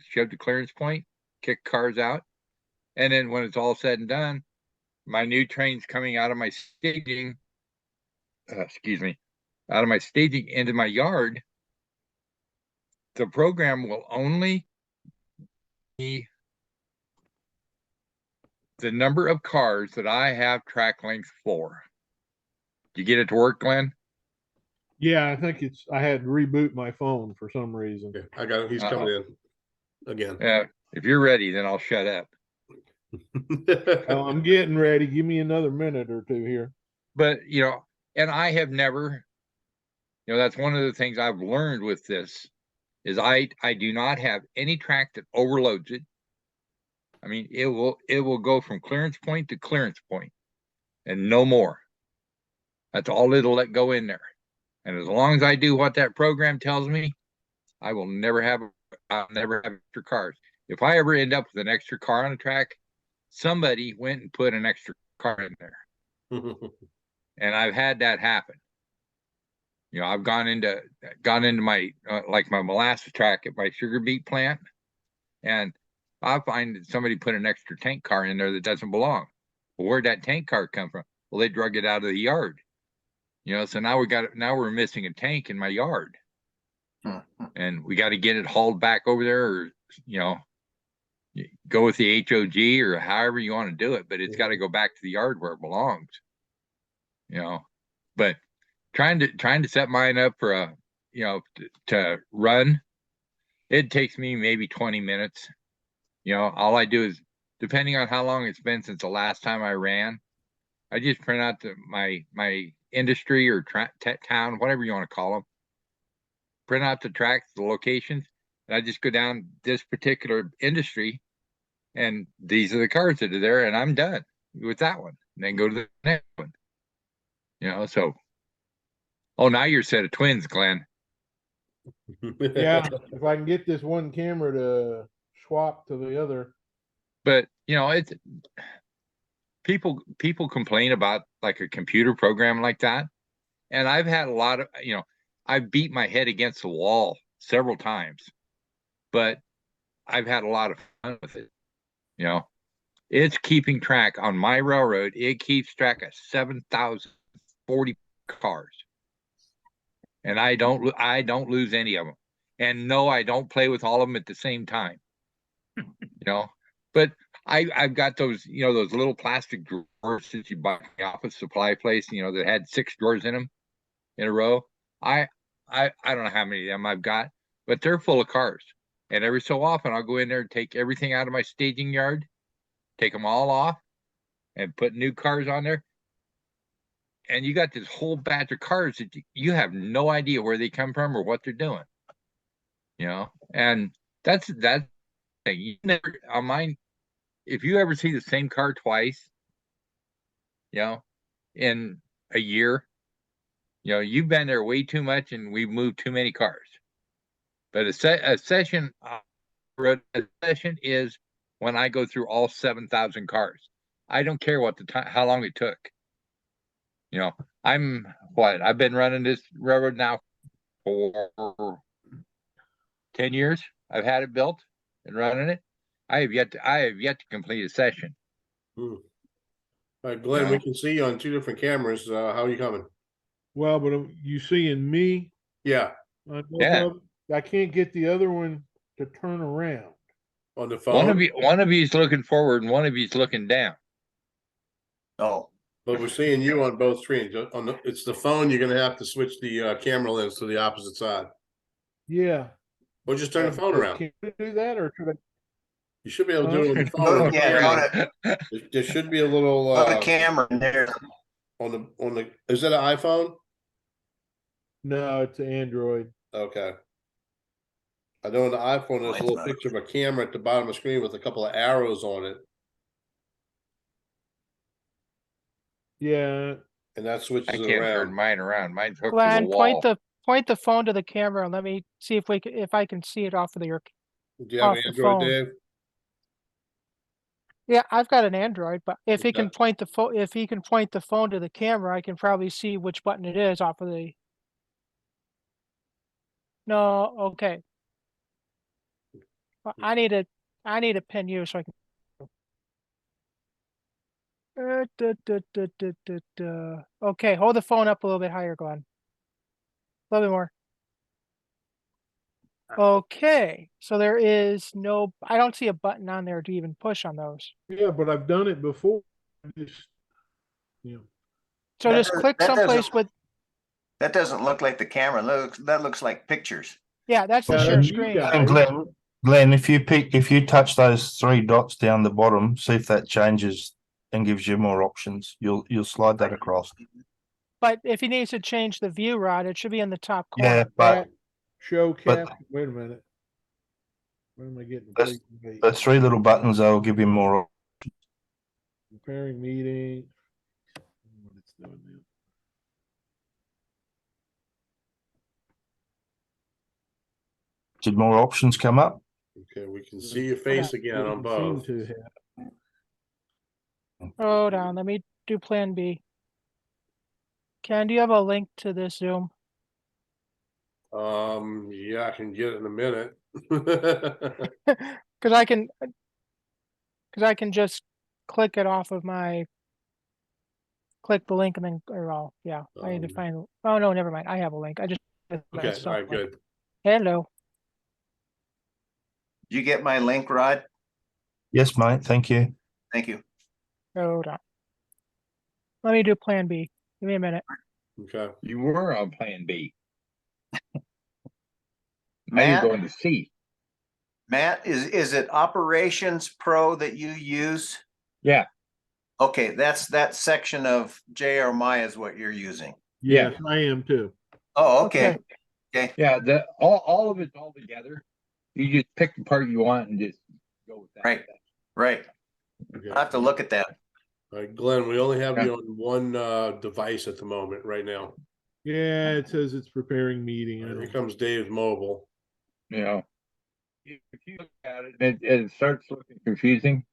shove the clearance point, kick cars out. And then when it's all said and done, my new train's coming out of my staging, out of my staging into my yard. The program will only be the number of cars that I have track length for. You get it to work, Glenn? Yeah, I think I had to reboot my phone for some reason. Okay, I got him. He's coming in again. If you're ready, then I'll shut up. Oh, I'm getting ready. Give me another minute or two here. But, and I have never, that's one of the things I've learned with this is I do not have any track that overloads it. I mean, it will go from clearance point to clearance point and no more. That's all it'll let go in there. And as long as I do what that program tells me, I'll never have extra cars. If I ever end up with an extra car on a track, somebody went and put an extra car in there. And I've had that happen. I've gone into my like my molasses track at my sugar beet plant, and I find that somebody put an extra tank car in there that doesn't belong. Well, where'd that tank car come from? Well, they drug it out of the yard. So now we're missing a tank in my yard. And we got to get it hauled back over there, or go with the HOG or however you want to do it, but it's got to go back to the yard where it belongs. But trying to set mine up for to run, it takes me maybe 20 minutes. All I do is, depending on how long it's been since the last time I ran, I just print out my industry or town, whatever you want to call them, print out the tracks, the locations, and I just go down this particular industry, and these are the cars that are there, and I'm done with that one. And then go to the next one. So. Oh, now you're a set of twins, Glenn. Yeah, if I can get this one camera to swap to the other. But it's people complain about like a computer program like that, and I've had a lot of I've beat my head against the wall several times, but I've had a lot of fun with it. It's keeping track on my railroad. It keeps track of 7,040 cars. And I don't lose any of them. And no, I don't play with all of them at the same time. But I've got those, those little plastic drawers that you buy at the office supply place, that had 6 drawers in them in a row. I don't know how many of them I've got, but they're full of cars. And every so often I'll go in there and take everything out of my staging yard, take them all off, and put new cars on there. And you got this whole batch of cars that you have no idea where they come from or what they're doing. And that's thing. You never on mine. If you ever see the same car twice, in a year, you've been there way too much, and we've moved too many cars. But a session is when I go through all 7,000 cars. I don't care what how long it took. I've been running this railroad now for 10 years. I've had it built and running it. I have yet to complete a session. All right, Glenn, we can see you on 2 different cameras. How are you coming? Well, but you seeing me? Yeah. Yeah. I can't get the other one to turn around. On the phone? One of you's looking forward and one of you's looking down. Oh, But we're seeing you on both screens. It's the phone. You're going to have to switch the camera lens to the opposite side. Yeah. Or just turn the phone around. Can you do that, or should I? You should be able to do it on your go phone. to, There should be a little go to camera in there. on the. Is that an iPhone? No, it's Android. Okay. I know on the iPhone, there's a it's little not. picture of a camera at the bottom of the screen with a couple of arrows on it, Yeah, and that switches I it can't turn around. mine around. Mine's hooked to the Glenn, wall. point the phone to the camera and let me see if if I can see it off of your, Do you have off an the Android, phone. Dave? Yeah, I've got an Android, but if he can Okay. point the phone, if he can point the phone to the camera, I can probably see which button it is off of the. No, okay. Well, I need a pin you so I can. Okay, hold the phone up a little bit higher, Glenn. A little bit more. Okay, so there is no, I don't see a button on there to even push on those. yeah, but I've done it before. Just, you know, So That just doesn't- click that someplace doesn't- with, That doesn't look like the camera. That looks like pictures. yeah, that's the Yeah, share that's you screen. guys. And Glenn, if you touch those three dots down the bottom, see if that changes and gives you more options. You'll slide that across. But if he needs to change the view rod, it should be in the top Yeah, corner. but show But- cap. Wait a minute. What am I getting? That's- Wait, the three little buttons will give you more. Preparing meeting. What it's doing now. Did more options come up? Okay, we can see your face again on Doesn't seem both. to have. Hold on, let me do plan B. Ken, do you have a link to this Zoom? Yeah, I can get it in a minute. Cause I can just click it off of my, click the link and then, or, oh, yeah, I need to Um, find, oh, no, never mind, I have a link, I just. Okay, all right, good. Hello, Did you get my link, Rod? Yes, mate. Thank you. Thank you. hold on. Let me do plan B, give me a minute. Okay. You were on plan B. Now you're Matt? going to C. Matt, is it Operations Pro that you use? Yeah. Okay, that's that section of JR My is what you're using. Yes, I am too. Oh, okay. Yeah, all of it's all together. You just pick the part you want and just go with that. Right. Okay. I'll have to look at that. All right, Glenn, we only have Yeah. you on one device at the moment right now. Yeah, it says it's preparing meeting. I Here don't- comes Dave's mobile. You know, if you look at it, it starts looking confusing.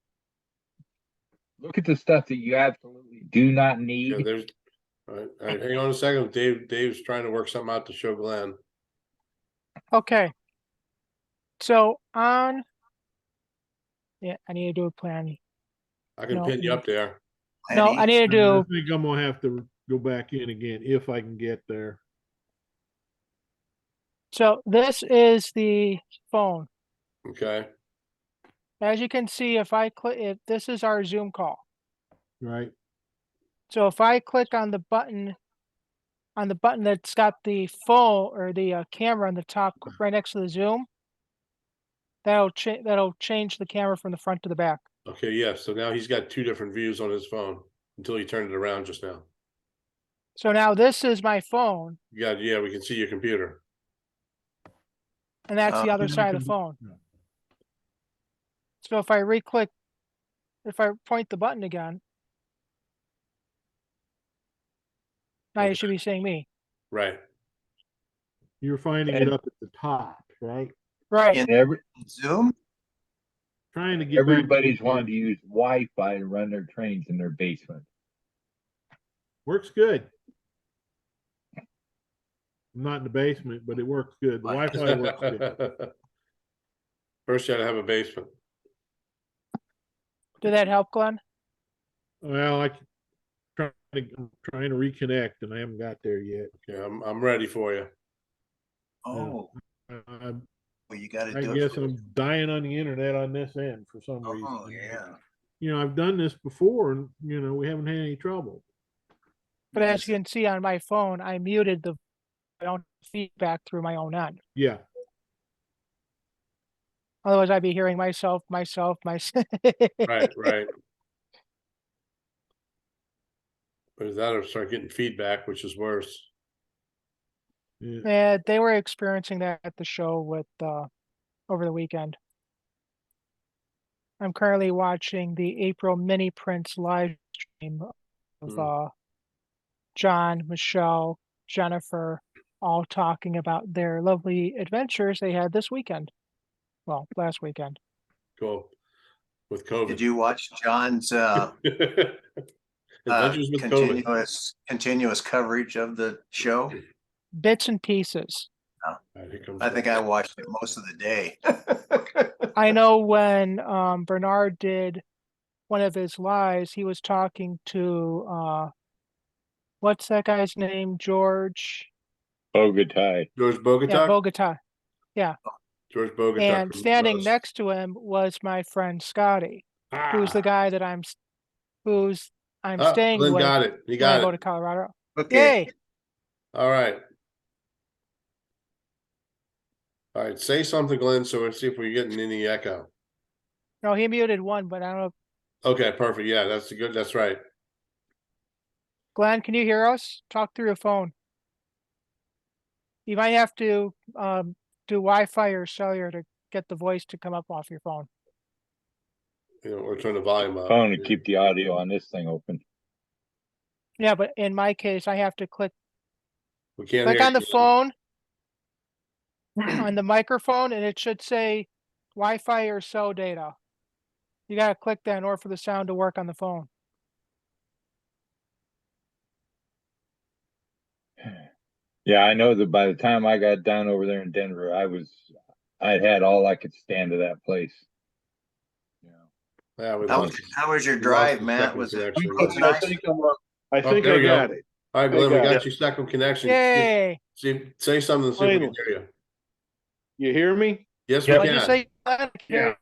Look at the stuff that you absolutely do not Yeah, need. there's. All right, hang on a second. Dave's trying to work something out to show Glenn. Okay. So on. Yeah, I need to do a plan. I can No, pin you no. up there. No, I need to I do, think I'm gonna have to go back in again if I can get there. so this is the phone. Okay. As you can see, if I click, if this is our Zoom call. Right. So if I click on the button that's got the phone or the camera on the top right next to the Zoom, that'll change the camera from the front to the back. Okay, yeah. So now he's got two different views on his phone until he turned it around just now. So now this is my phone Yeah, we can see your computer. and that's the other Yeah, I side of can the do- phone. yeah. So if I re-click, if I point the button again, now you Okay. should be seeing me. Right. You're finding And- it up at the top, right? Right. In Every, Zoom? Trying to get back. everybody's wanting to use Wi-Fi to run their trains in their basement. Works good. I'm not in the basement, but it works good. The Wi-Fi works good. First, you gotta have a basement. Did that help, Glenn? Well, I'm trying to reconnect and I haven't got there yet. Yeah, I'm ready for you. Oh, I, well, you gotta I do guess it. I'm dying on the internet on this end for some reason. Oh, yeah. You know, I've done this before and, we haven't had any trouble. But as you can see on my phone, I muted my own feedback through my own end. Yeah. Otherwise, I'd be hearing myself. Right. But that'll start getting feedback, which is worse. Yeah. Yeah, they were experiencing that at the show with over the weekend. I'm currently watching the April Mini Prince live stream of Mm. John, Michelle, Jennifer, all talking about their lovely adventures they had this weekend. Well, last weekend. Cool. With Did COVID. you watch John's Adventures with COVID. continuous coverage of the show? Bits and pieces. Here comes I think that. I watched it most of the day. I know when Bernard did one of his lives, he was talking to what's that guy's name? George. Bogatai. George Yeah, Bogatak? Bogota. George Bogatak. And from standing Rose. next to him was my friend Scotty, who's the Ah, guy that I'm Ah, staying Glenn with got it. He when I got go it. to Colorado. Okay. Yay! All right. All right. Say something, Glenn, so we'll see if we're getting any echo. No, he muted one, but I don't know. Okay, perfect. Yeah, that's good. That's right. Glenn, can you hear us? Talk through your phone. You might have to do Wi-Fi or cellular to get the voice to come up off your phone. You know, or turn the volume up. Phone and keep the audio on this thing open. Yeah, but in my case, I have to click We can't click hear on the you. phone on the microphone, and it should say Wi-Fi or cell data. You gotta click that in order for the sound to work on the phone. Yeah, I know that by the time I got down over there in Denver, I'd had all I could stand of that place. Yeah. Yeah, we How lost. how was your we lost drive, the Matt? second Was it connection. was it I nice? think I Oh, think there I we go. got it. All right, Glenn, we got got your second connection. Yay! Say something and see if we can hear you. You hear me? Yes, Yep. we What'd you can. say? Glenn? Yeah.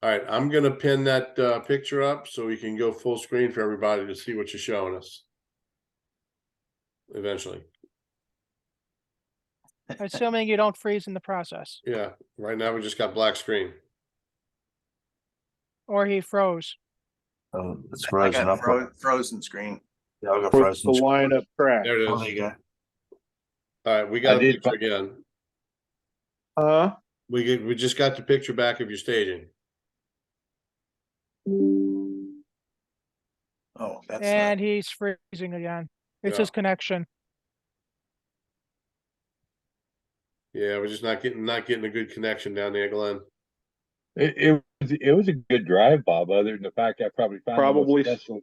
All right, I'm gonna pin that picture up so we can go full screen for everybody to see what you're showing us. Eventually. Assuming you don't freeze in the process, Yeah. Right now we just got black screen. or he froze. Oh, it's I frozen. got I've got, frozen screen. yeah, I've got For frozen. the lineup track. There it Oh, is. there you go. All right, we got I a did picture again. We just got the picture back of your staging. Oh, that's And he's freezing again. It's Yeah. his connection. Yeah, we're just not getting a good connection down there, Glenn. It was a good drive, Bob, other than the fact I probably found Probably. the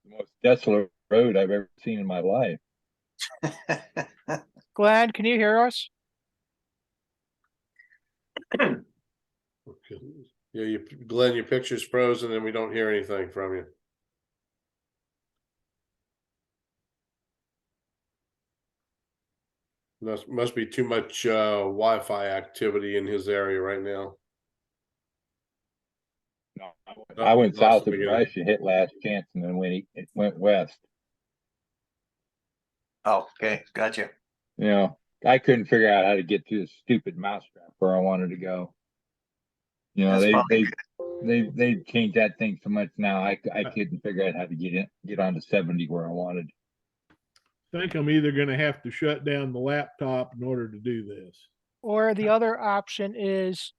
most desolate road I've ever seen in my life. Glenn, can you hear us? Okay. Yeah, Glenn, your picture's frozen and we don't hear anything from you. Must be too much Wi-Fi activity in his area right now. No, Oh, I went lost south him of again. Bryce, hit last chance, and then it went west. Oh, okay, gotcha. You know, I couldn't figure out how to get to the stupid mousetrap where I wanted to go. You know, That's they changed that thing so much now. I couldn't figure out how to get on to 70 where I wanted. I think I'm either going to have to shut down the laptop in order to do this. Or the other option is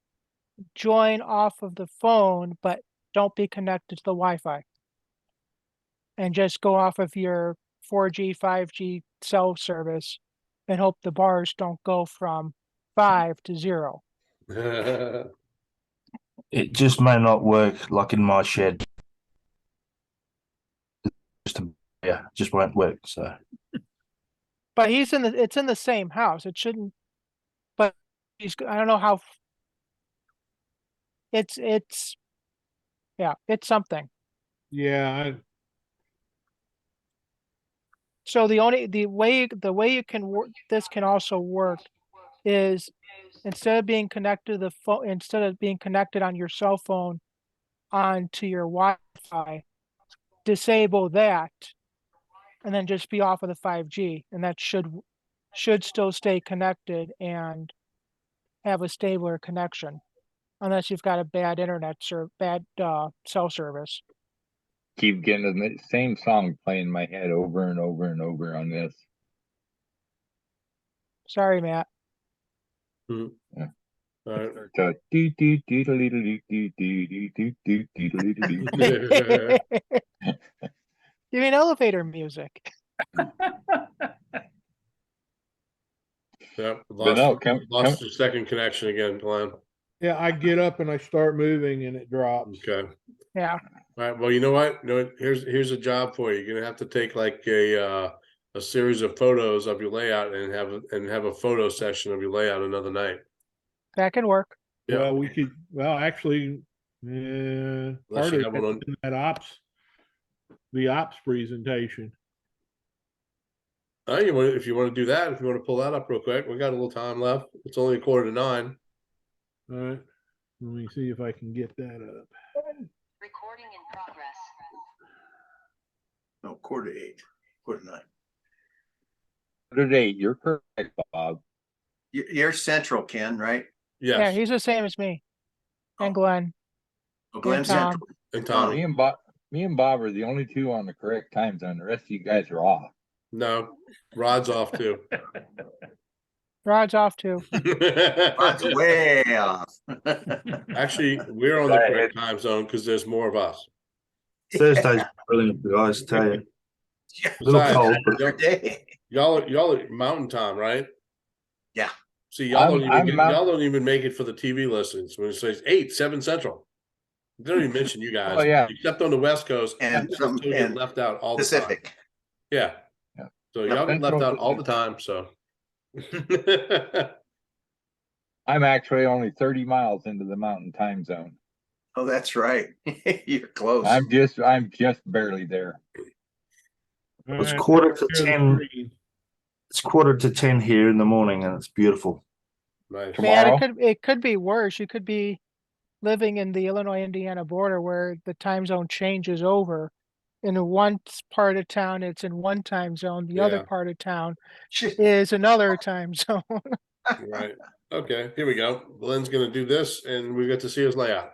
join off of the phone, but don't be connected to the Wi-Fi. And just go off of your 4G, 5G cell service and hope the bars don't go from 5 to 0. It just may not work like in my shed. Yeah, just won't work. So But it's in the same house. It shouldn't, but I don't know how it's yeah, it's something. Yeah, So the way you can work this can also work is instead of being connected to the phone, instead of being connected on your cell phone onto your Wi-Fi, disable that and then just be off of the 5G, and that should still stay connected and have a stabler connection, unless you've got a bad internet or bad cell service. Keep getting the same song playing in my head over and over and over on this. Sorry, Matt. All right. So, doo, doo, doo, doo, doo, doo, doo, doo, doo, doo, doo, doo, doo, doo. Give me an elevator music. Yep, But no, come, lost your second connection again, Glenn. Yeah, I get up and I start moving and it drops. Okay. Yeah. All right. Well, you know what? Here's a job for you. You're gonna have to take like a series of photos of your layout and have a photo session of your layout another night. That can work. Yeah. Well, we could, actually, Unless part you of have one on. that in that the ops presentation. If you want to do that, if you want to pull that up real quick, we got a little time left. It's only 8:45. All right. Let me see if I can get that up. Recording in progress. No, 7:45, 9:45. 8. You're correct, Bob. You're central, Ken, right? Yes. Yeah, he's the same as me. And Glenn. Oh, Glenn And Tom. Central. And Tom. Me and Bob are the only two on the correct time zone. The rest of you guys are off. No, Rod's off too. Rod's off too. Rod's way off. Actually, we're on the correct time zone because there's more of us. Thursday's brilliant, guys. Tell you, a little Besides, cold, but y'all are mountain time, right? Yeah. See, y'all I'm don't even make it for the TV listings when it says 8, 7 Central. They don't even mention you guys. Oh, yeah. Except on the West Coast, And you some still get left out all the time. Pacific. Yeah. Yeah. So y'all get left Central out all the Pacific. time. So I'm actually only 30 miles into the mountain time zone. Oh, that's right. You're close. I'm just barely there. All it's right, quarter to share the 10. screen. It's 10:15 here in the morning, and it's beautiful. nice. Man, Tomorrow? it could be worse. You could be living in the Illinois-Indiana border where the time zone changes over. In one part of town, it's in one time zone. The other Yeah. part of town is another time zone. Right. Okay, here we go. Glenn's gonna do this and we get to see his layout.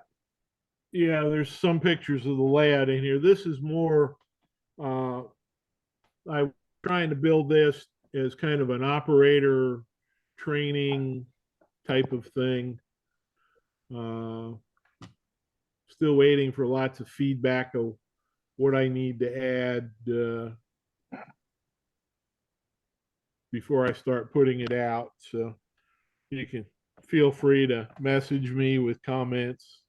Yeah, there's some pictures of the layout in here. This is more, I'm trying to build this as kind of an operator training type of thing. Still waiting for lots of feedback of what I need to add before I start putting it out. So you can feel free to message me with comments,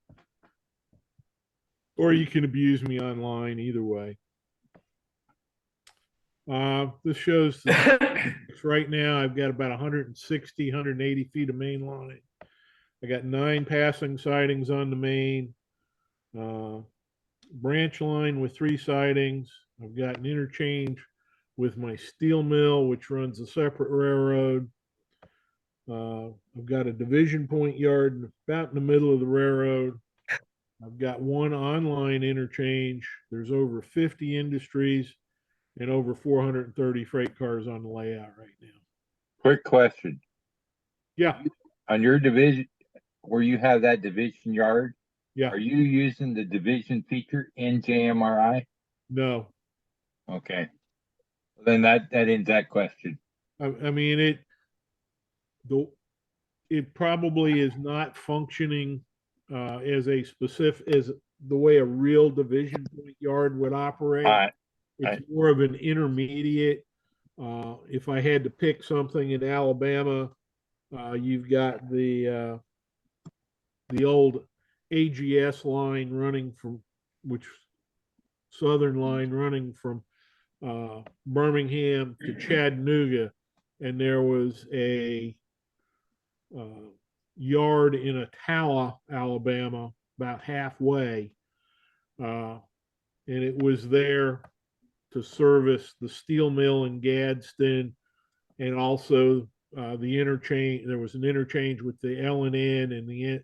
or you can abuse me online, either way. This shows right now I've got about 160, 180 feet of main line. I got 9 passing sidings on the main, branch line with 3 sidings. I've got an interchange with my steel mill, which runs a separate railroad. I've got a division point yard about in the middle of the railroad. I've got 1 online interchange. There's over 50 industries and over 430 freight cars on the layout right now. Quick question. Yeah. On your division, where you have that division yard, Yeah. are you using the division feature in JMRI? No. Okay. Then that ends that question. I mean, it probably is not functioning as a specific, as the way a real division point yard would operate. It's more of an intermediate. If I had to pick something in Alabama, you've got the old AGS line running from, which Southern line running from Birmingham to Chattanooga, and there was a yard in Attala, Alabama, about halfway, and it was there to service the steel mill in Gadsden, and also the interchange. There was an interchange with the L&N and the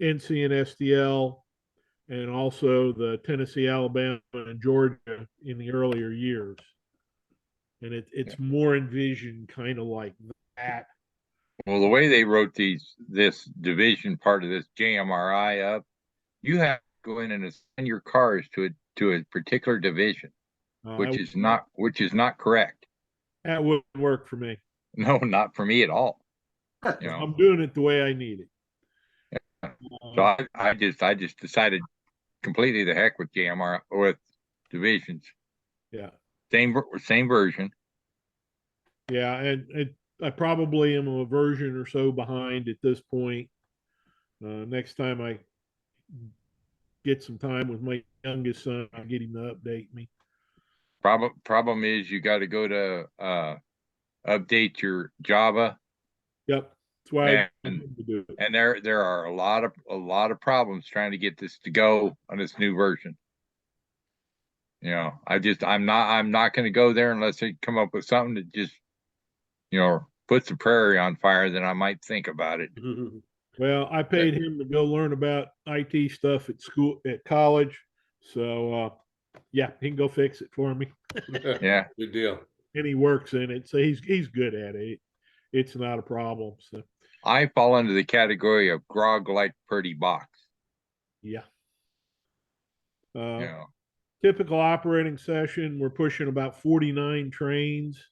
NC and STL, and also the Tennessee, Alabama, and Georgia in the earlier years. And it's more envisioned kind of like that. Well, the way they wrote this division part of this JMRI up, you have to go in and assign your cars to a particular division, which is not correct. That wouldn't work for me. No, not for me at all. You know, I'm doing it the way I need it. so I just decided completely the heck with JMR with divisions. Yeah. Same version. Yeah, and I probably am a version or so behind at this point. Next time I get some time with my youngest son, I'll get him to update me. Problem is you got to go to update your Java, Yep, that's why I and need to do it. and there are a lot of problems trying to get this to go on this new version. You know, I'm not going to go there unless they come up with something that just, you know, puts the prairie on fire. Then I might think about it. Well, I paid him to go learn about IT stuff at school, at college. So, yeah, he can go fix it for me. Yeah. Good deal. And he works in it, so he's good at it. It's not a problem. So, I fall into the category of grog like pretty box. yeah. You know, Typical operating session, we're pushing about 49 trains.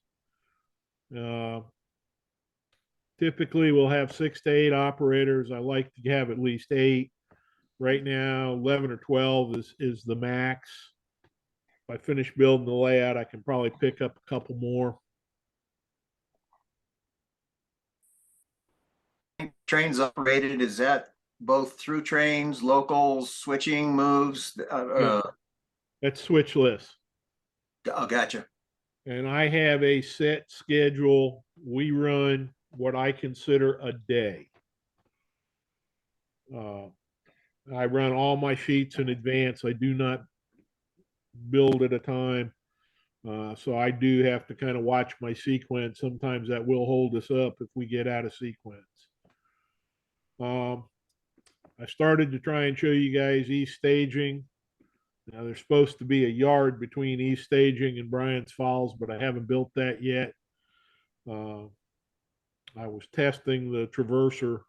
Typically, we'll have 6 to 8 operators. I like to have at least 8. Right now, 11 or 12 is the max. If I finish building the layout, I can probably pick up a couple more. Trains operated, is that both through trains, locals, switching moves? Yeah. That's switchless. Oh, gotcha. And I have a set schedule. We run what I consider a day. I run all my sheets in advance. I do not build at a time. So I do have to kind of watch my sequence. Sometimes that will hold us up if we get out of sequence. I started to try and show you guys east staging. Now there's supposed to be a yard between east staging and Bryant's Falls, but I haven't built that yet. I was testing the traverser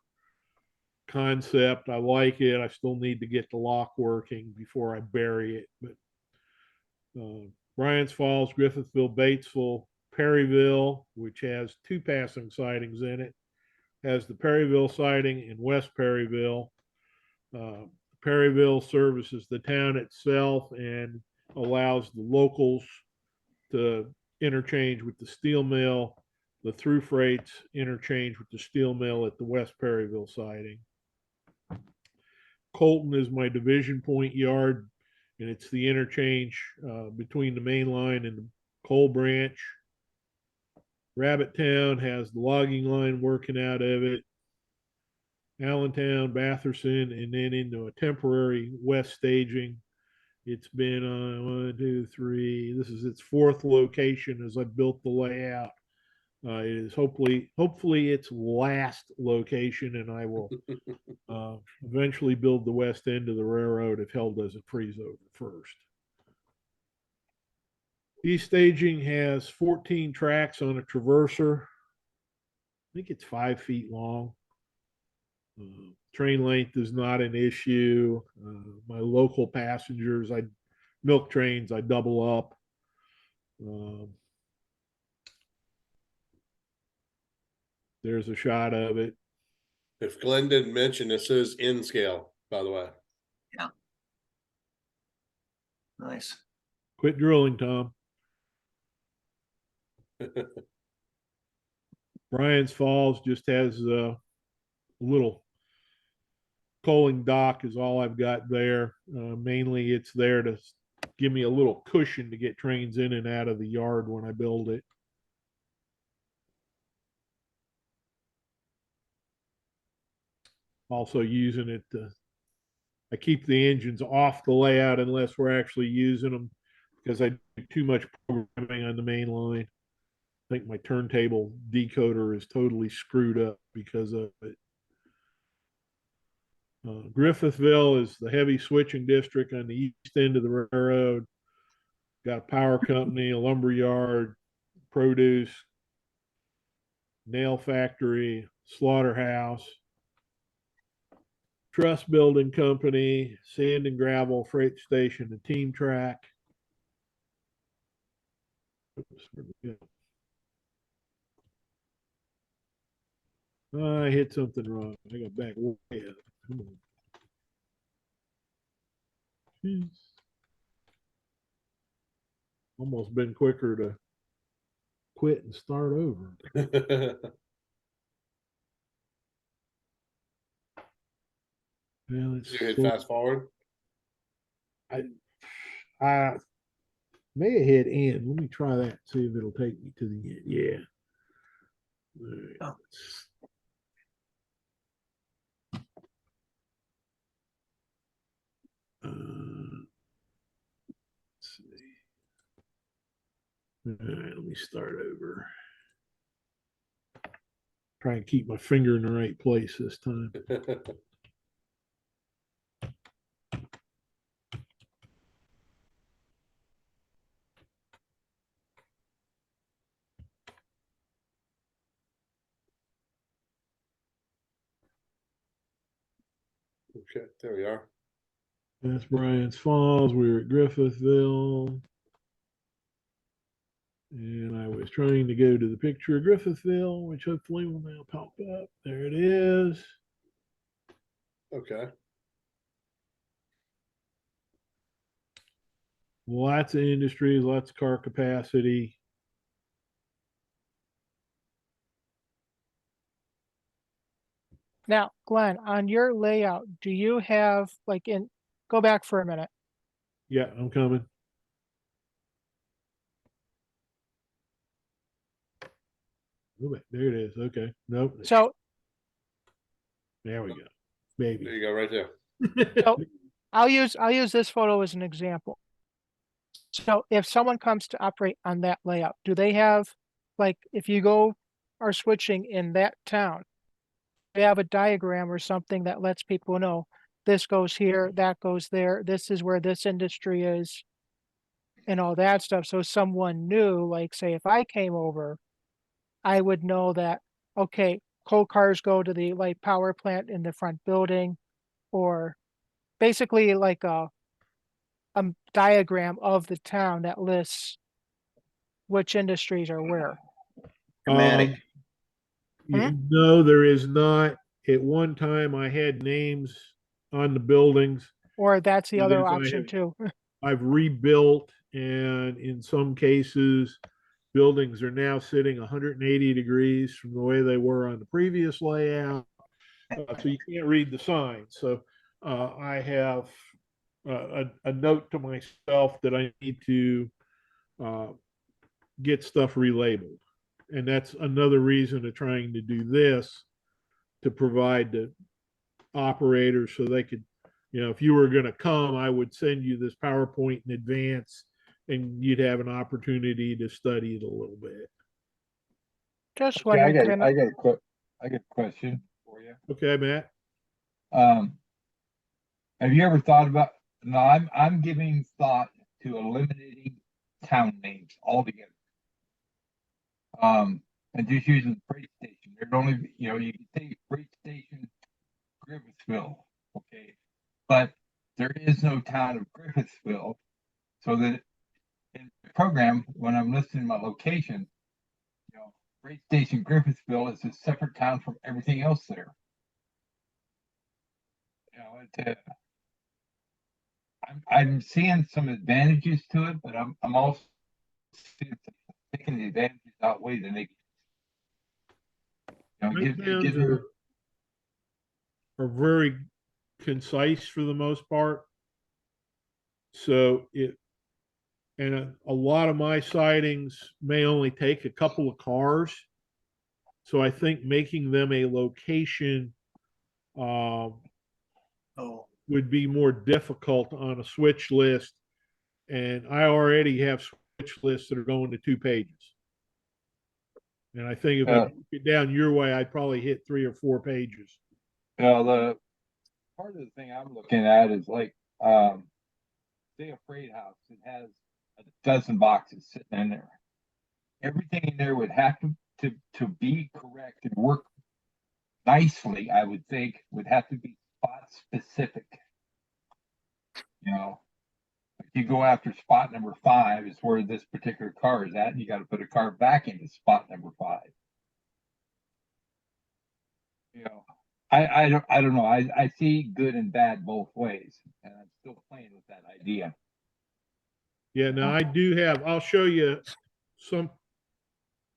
concept. I like it. I still need to get the lock working before I bury it. But Bryant's Falls, Griffithville, Batesville, Perryville, which has 2 passing sidings in it, has the Perryville siding in West Perryville. Perryville services the town itself and allows the locals to interchange with the steel mill. The through freights interchange with the steel mill at the West Perryville siding. Colton is my division point yard, and it's the interchange between the main line and the coal branch. Rabbit Town has the logging line working out of it. Allentown, Batherson, and then into a temporary west staging. It's been 1, 2, 3. This is its 4th location as I built the layout. It is hopefully its last location, and I will eventually build the west end of the railroad if hell doesn't freeze over first. East staging has 14 tracks on a traverser. I think it's 5 feet long. Train length is not an issue. My local passengers, milk trains, I double up. There's a shot of it. If Glenn didn't mention, this is in scale, by the way. Yeah. Nice. Quit drilling, Tom. Bryant's Falls just has a little coaling dock is all I've got there. Mainly it's there to give me a little cushion to get trains in and out of the yard when I build it. Also using it to, I keep the engines off the layout unless we're actually using them because I do too much programming on the main line. I think my turntable decoder is totally screwed up because of it. Griffithville is the heavy switching district on the east end of the railroad. Got a power company, a lumber yard, produce, nail factory, slaughterhouse, truss building company, sand and gravel, freight station, and team track. Oops, where'd it go? I hit something wrong. I got back way up. Come on. Jeez. Almost been quicker to quit and start over. Well, You hit fast forward. I may have hit end. Let me try that. See if it'll take me to the end. Yeah. All right. Oh. Let's see. All right, let me start over. Try and keep my finger in the right place this time. Okay, there we are. That's Brian's Falls. We were at Griffithville. And I was trying to go to the picture of Griffithville, which hopefully will now pop up. There it is. Okay. Lots of industries, lots of car capacity. Now, Glenn, on your layout, do you have like go back for a minute. Yeah, I'm coming. There it is. Okay. Nope. So There we go. There Maybe. you go, right there. So I'll use this photo as an example. So if someone comes to operate on that layout, do they have, like, if you are switching in that town, they have a diagram or something that lets people know this goes here, that goes there, this is where this industry is, and all that stuff. So someone new, like say if I came over, I would know that, okay, coal cars go to the like power plant in the front building, or basically like a diagram of the town that lists which industries are where. Schematic. No, there is not. At one time, I had names on the buildings. Or that's the And other as I option have- too. I've rebuilt, and in some cases, buildings are now sitting 180 degrees from the way they were on the previous layout. So you can't read the signs. So I have a note to myself that I need to get stuff relabeled. And that's another reason of trying to do this, to provide the operators so they could, if you were going to come, I would send you this PowerPoint in advance and you'd have an opportunity to study it a little bit. Just Yeah, wondering, Glenn, I got a question for you. Okay, Matt? Have you ever thought about, no, I'm giving thought to eliminating town names altogether. And just using the freight station. There'd only, you can take freight station, Griffithville, okay? But there is no town of Griffithville, so that in the program, when I'm listing my location, freight station Griffithville is a separate town from everything else there. I'm seeing some advantages to it, but I'm also thinking the advantages outweigh the negatives. Towns are very concise for the most part. So a lot of my sightings may only take a couple of cars. So I think making them a location would be more difficult on a switch list. And I already have switch lists that are going to 2 pages. And I think if I broke it down your way, I'd probably hit 3 or 4 pages. The part of the thing I'm looking at is like, say a freight house that has a dozen boxes sitting in there. Everything in there would have to be correct and work nicely, I would think, would have to be spot specific. If you go after spot number 5 is where this particular car is at, and you got to put a car back into spot number 5. you know, I don't know. I see good and bad both ways, and I'm still playing with that idea. Yeah, now I do have, I'll show you some,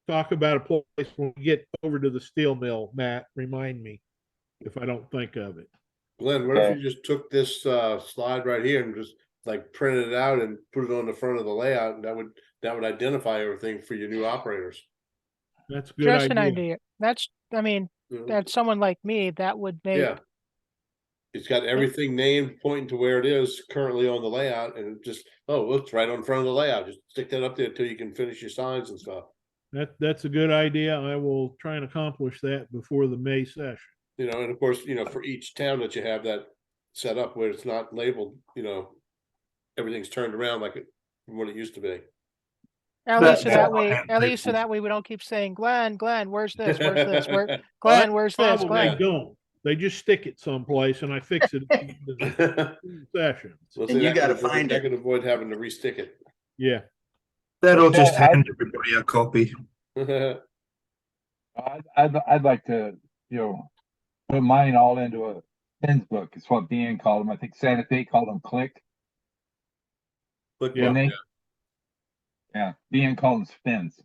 talk about a place when we get over to the steel mill, Matt, remind me if I don't think of it. Glenn, what if Okay. you just took this slide right here and just like printed it out and put it on the front of the layout, and that would identify everything for your new operators. That's a good Just an idea. idea. That's, I mean, You know? that's someone like me, that would make, Yeah. It's got everything named, pointing to where it is currently on the layout, and it just, oh, it's right on front of the layout. Just stick that up there until you can finish your signs and stuff. That's a good idea. I will try and accomplish that before the May session. You know, and of course, you know, for each town that you have that set up where it's not labeled, you know, everything's turned around like it from what it used to be. at least so that way, at least so that way we don't keep saying, Glenn, where's this? Where's this? Where, Well, Glenn, where's this? Problem, Glenn. they don't. They just stick it someplace and I fix it at the end of the session. Well, And see, you that gotta could avoid- find that it. could avoid having to restick it. Yeah. That'll just I'd- hand everybody a copy. I'd like to, you know, put mine all into a Finn's book. It's what BN called them. I think Santa Fe called them click. Click Yeah. book, Didn't they? Yeah, BN called them spins.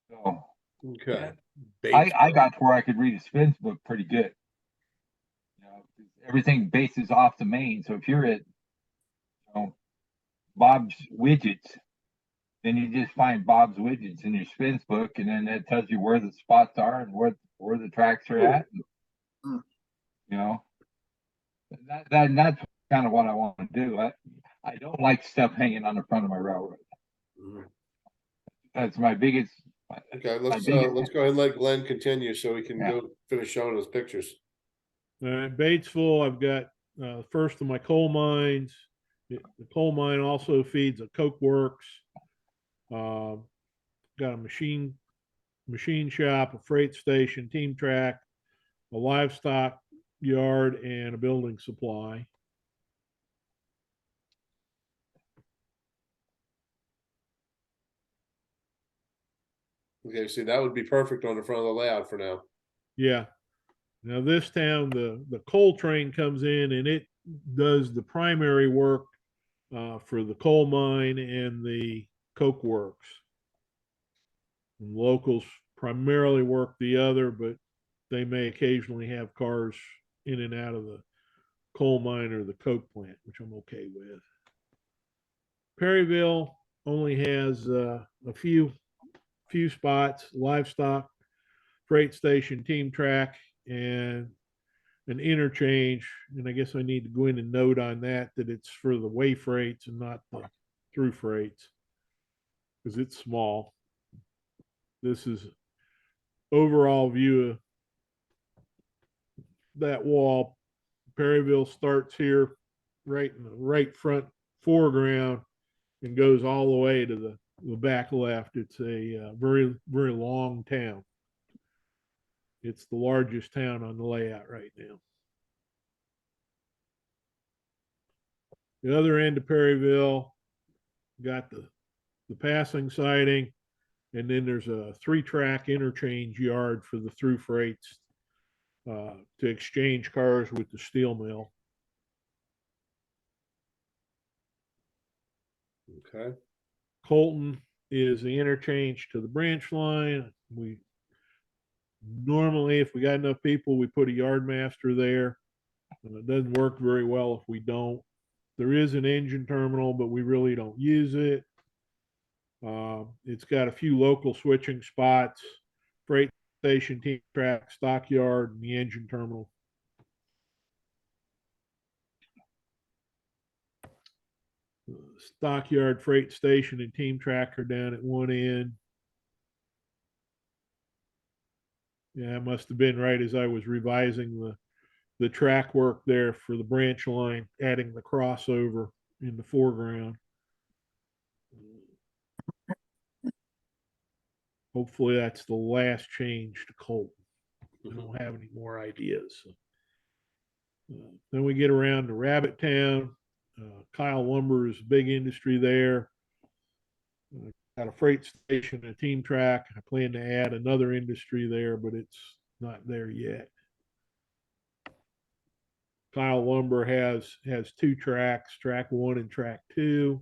So Okay. I got to where I could read a spins book pretty good. You know, everything bases off the main. So if you're at, you know, Bob's Widgets, then you just find Bob's Widgets in your spins book, and then it tells you where the spots are and where the tracks are at. Mm. You know, that's kind of what I want to do. I don't like stuff hanging on the front of my railroad. Mhm. That's my biggest. Okay, my let's biggest- go ahead and let Glenn continue so we can Yeah. go finish showing us pictures. Batesville, I've got first of my coal mines. The coal mine also feeds a coke works. Got a machine shop, a freight station, team track, a livestock yard, and a building supply. Okay, see, that would be perfect on the front of the layout for now. Yeah. Now this town, the coal train comes in and it does the primary work for the coal mine and the coke works. And locals primarily work the other, but they may occasionally have cars in and out of the coal mine or the coke plant, which I'm okay with. Perryville only has a few spots: livestock, freight station, team track, and an interchange. And I guess I need to go in and note on that it's for the way freights and not the through freights because it's small. This is overall view of that wall. Perryville starts here right in the right front foreground and goes all the way to the back left. It's a very, very long town. It's the largest town on the layout right now. The other end of Perryville got the passing siding, and then there's a 3-track interchange yard for the through freights to exchange cars with the steel mill. Okay. Colton is the interchange to the branch line. We normally, if we got enough people, we put a yard master there. And it doesn't work very well if we don't. There is an engine terminal, but we really don't use it. It's got a few local switching spots, freight station, team track, stockyard, and the engine terminal. Stockyard, freight station, and team track are down at one end. Yeah, it must have been right as I was revising the track work there for the branch line, adding the crossover in the foreground. Hopefully that's the last change to Colton. I don't have any more ideas. Then we get around to Rabbit Town. Kyle Lumber is a big industry there. Got a freight station, a team track. I plan to add another industry there, but it's not there yet. Kyle Lumber has two tracks, track 1 and track 2.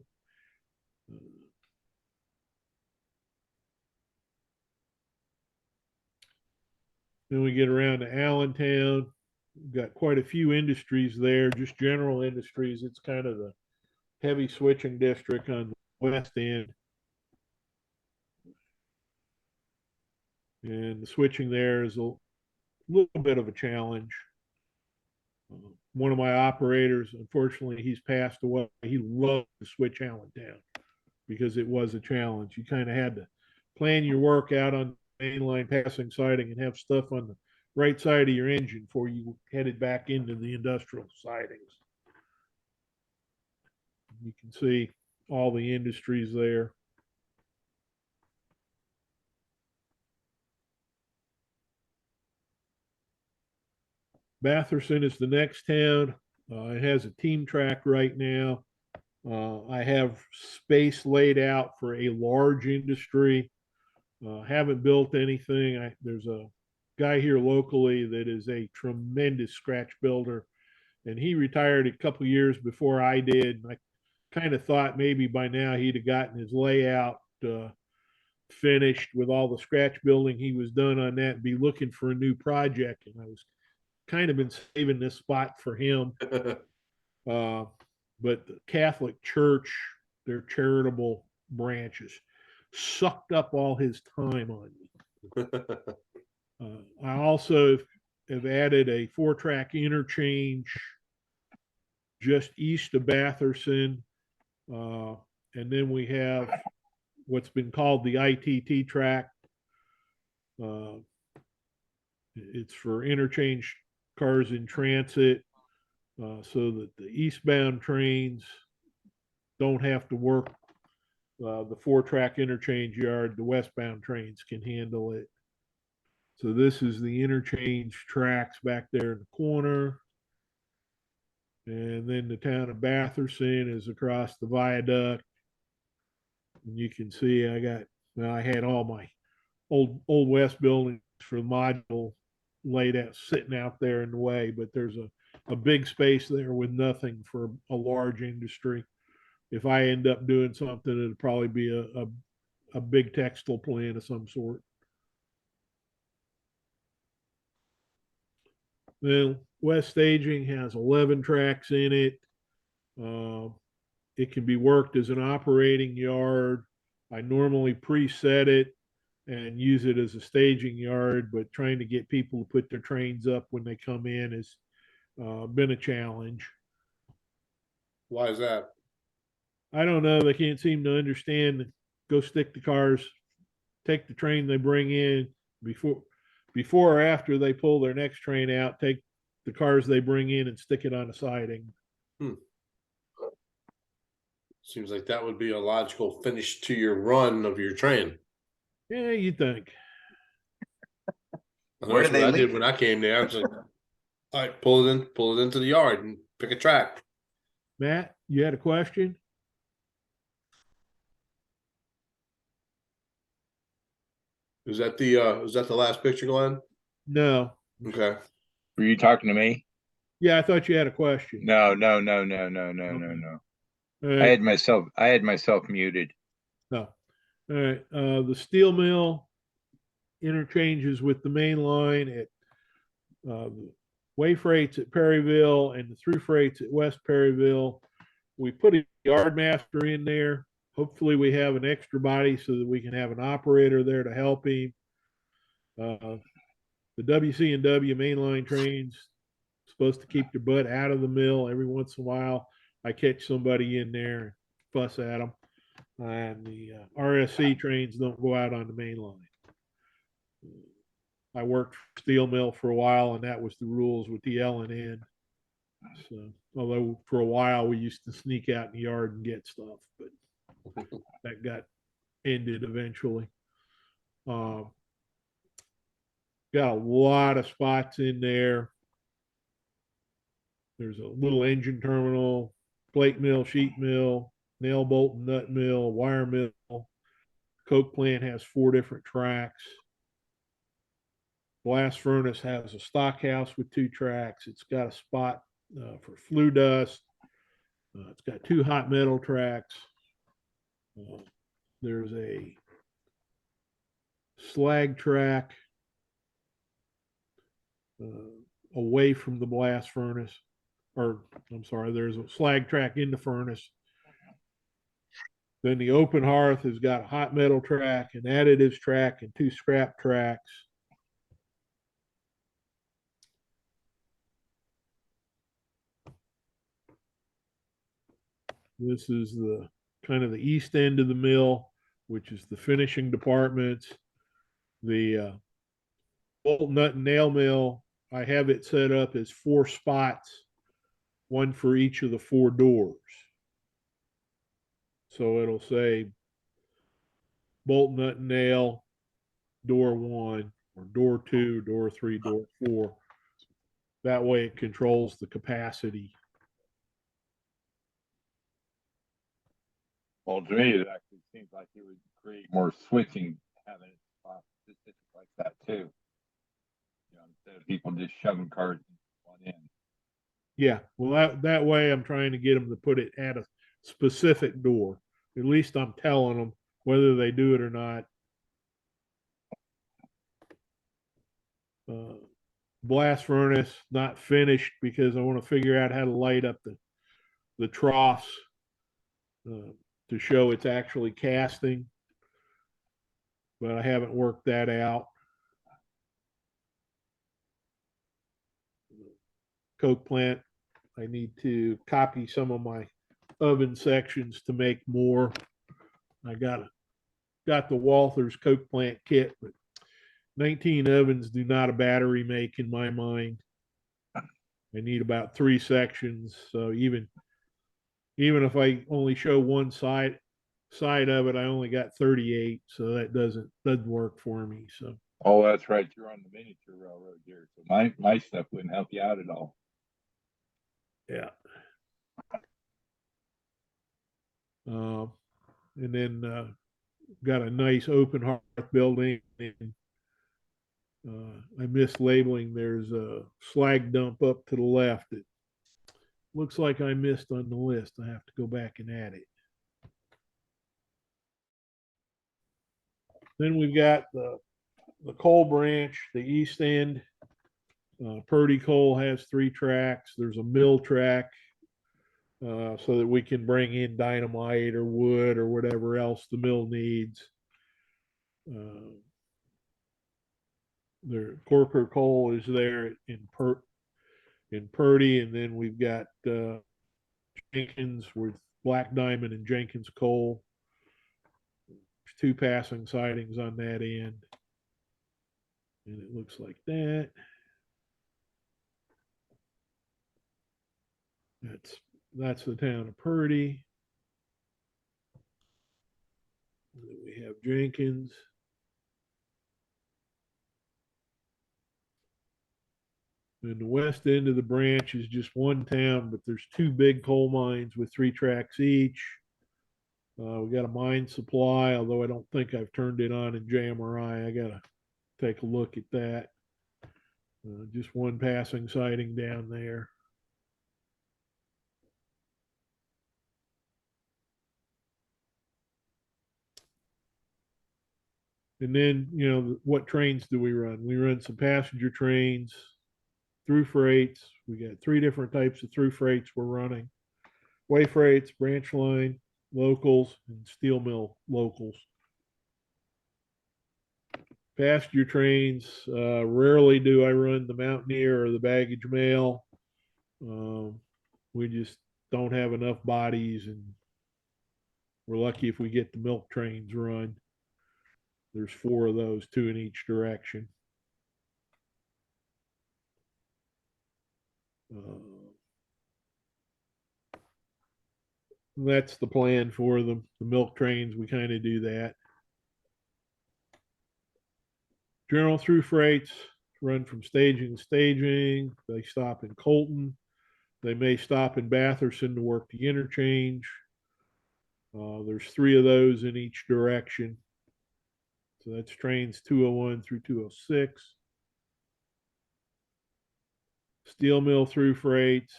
Then we get around to Allentown. We've got quite a few industries there, just general industries. It's kind of the heavy switching district on the west end. And the switching there is a little bit of a challenge. One of my operators, unfortunately, he's passed away. He loved to switch Allentown because it was a challenge. You kind of had to plan your work out on mainline passing siding and have stuff on the right side of your engine before you headed back into the industrial sidings. You can see all the industries there. Batherson is the next town. It has a team track right now. I have space laid out for a large industry. Haven't built anything. There's a guy here locally that is a tremendous scratch builder, and he retired a couple years before I did. I kind of thought maybe by now he'd have gotten his layout finished with all the scratch building he was done on that and be looking for a new project. And I was kind of been saving this spot for him. But the Catholic Church, their charitable branches, sucked up all his time on me. I also have added a 4-track interchange just east of Batherson. And then we have what's been called the ITT track. It's for interchange cars in transit, so that the eastbound trains don't have to work the 4-track interchange yard. The westbound trains can handle it. So this is the interchange tracks back there in the corner. And then the town of Batherson is across the viaduct. And you can see I had all my old West buildings for the module laid out, sitting out there in the way, but there's a big space there with nothing for a large industry. If I end up doing something, it'll probably be a big textile plant of some sort. Well, West Staging has 11 tracks in it. It can be worked as an operating yard. I normally preset it and use it as a staging yard, but trying to get people to put their trains up when they come in has been a challenge. Why is that? I don't know. They can't seem to understand. Go stick the cars, take the train they bring in before or after they pull their next train out, take the cars they bring in and stick it on a siding. Seems like that would be a logical finish to your run of your train. Yeah, you think. Where do That's they what I did leave? when I came there. I was like, all right, pull it into the yard and pick a track. Matt, you had a question? Is that the last picture, Glenn? No. Okay. Were you talking to me? Yeah, I thought you had a question. No. All I right. had myself muted. No. All right. The steel mill interchanges with the main line at the way freights at Perryville and the through freights at West Perryville. We put a yard master in there. Hopefully we have an extra body so that we can have an operator there to help him. The WC&W mainline trains supposed to keep their butt out of the mill. Every once in a while, I catch somebody in there and fuss at them. And the RSC trains don't go out on the main line. I worked for steel mill for a while, and that was the rules with the L&N. So, although for a while we used to sneak out in the yard and get stuff, but that got ended eventually. Got a lot of spots in there. There's a little engine terminal, plate mill, sheet mill, nail bolt and nut mill, wire mill. Coke plant has 4 different tracks. Blast furnace has a stock house with 2 tracks. It's got a spot for flue dust. It's got 2 hot metal tracks. There's a slag track away from the blast furnace, or I'm sorry, there's a slag track in the furnace. Then the open hearth has got a hot metal track, an additives track, and 2 scrap tracks. This is the kind of the east end of the mill, which is the finishing departments. The bolt, nut, and nail mill, I have it set up as 4 spots, one for each of the 4 doors. So it'll say bolt, nut, and nail, door 1, or door 2, door 3, door 4. That way it controls the capacity. Well, to me, it actually seems like it would create more switching, having it spot specific like that too. You know, instead of people just shoving cards one in. Yeah, well, that way I'm trying to get them to put it at a specific door. At least I'm telling them whether they do it or not. Blast furnace not finished because I want to figure out how to light up the troughs to show it's actually casting, but I haven't worked that out. Coke plant, I need to copy some of my oven sections to make more. I got the Walther's Coke plant kit, but 19 ovens do not a battery make in my mind. I need about 3 sections, so even if I only show one side of it, I only got 38, so that doesn't work for me. So Oh, that's right. You're on the miniature railroad here, so my stuff wouldn't help you out at all. yeah. And then got a nice open hearth building. And I mislabeling. There's a slag dump up to the left. It looks like I missed on the list. I have to go back and add it. Then we've got the coal branch, the east end. Purdy Coal has 3 tracks. There's a mill track so that we can bring in dynamite or wood or whatever else the mill needs. Their Corker Coal is there in Purdy, and then we've got Jenkins with Black Diamond and Jenkins Coal. There's 2 passing sidings on that end, and it looks like that. That's the town of Purdy. And then we have Jenkins. And the west end of the branch is just one town, but there's 2 big coal mines with 3 tracks each. We got a mine supply, although I don't think I've turned it on in JMRI. I gotta take a look at that. Just one passing siding down there. And then, you know, what trains do we run? We run some passenger trains, through freights. We got 3 different types of through freights we're running. Way freights, branch line, locals, and steel mill locals. Passenger trains, rarely do I run the Mountaineer or the baggage mail. We just don't have enough bodies, and we're lucky if we get the milk trains run. There's 4 of those, 2 in each direction. That's the plan for them. The milk trains, we kind of do that. General through freights run from staging to staging. They stop in Colton. They may stop in Batherson to work the interchange. There's 3 of those in each direction. So that's trains 201 through 206. Steel mill through freights.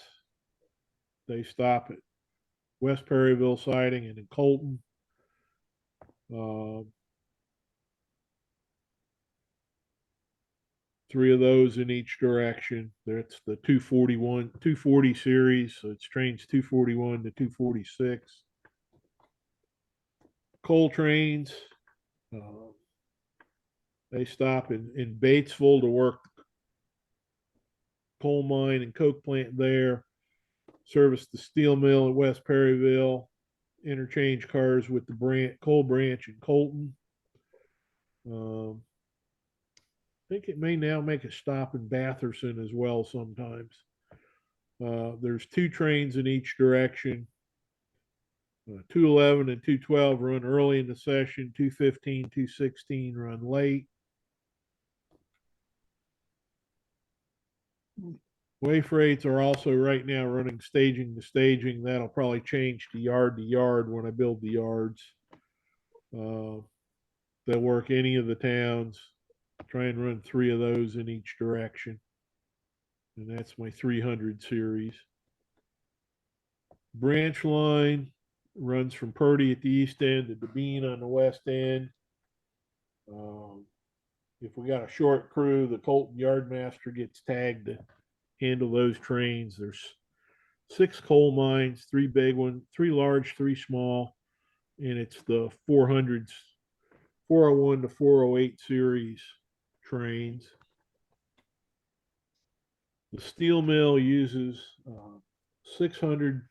They stop at West Perryville siding and in Colton. Three of those in each direction. That's the 240 series. So it's trains 241 to 246. Coal trains. They stop in Batesville to work coal mine and coke plant there. Service the steel mill at West Perryville. Interchange cars with the coal branch in Colton. I think it may now make a stop in Batherson as well sometimes. There's two trains in each direction. 211 and 212 run early in the session. 215, 216 run late. Way freights are also right now running staging to staging. That'll probably change to yard when I build the yards. They'll work any of the towns. Try and run three of those in each direction. And that's my 300 series. Branch line runs from Purdy at the east end to Devine on the west end. If we got a short crew, the Colton Yardmaster gets tagged to handle those trains. There's 6 coal mines, 3 big ones, 3 large, 3 small, and it's the 400s, 401 to 408 series trains. The steel mill uses 600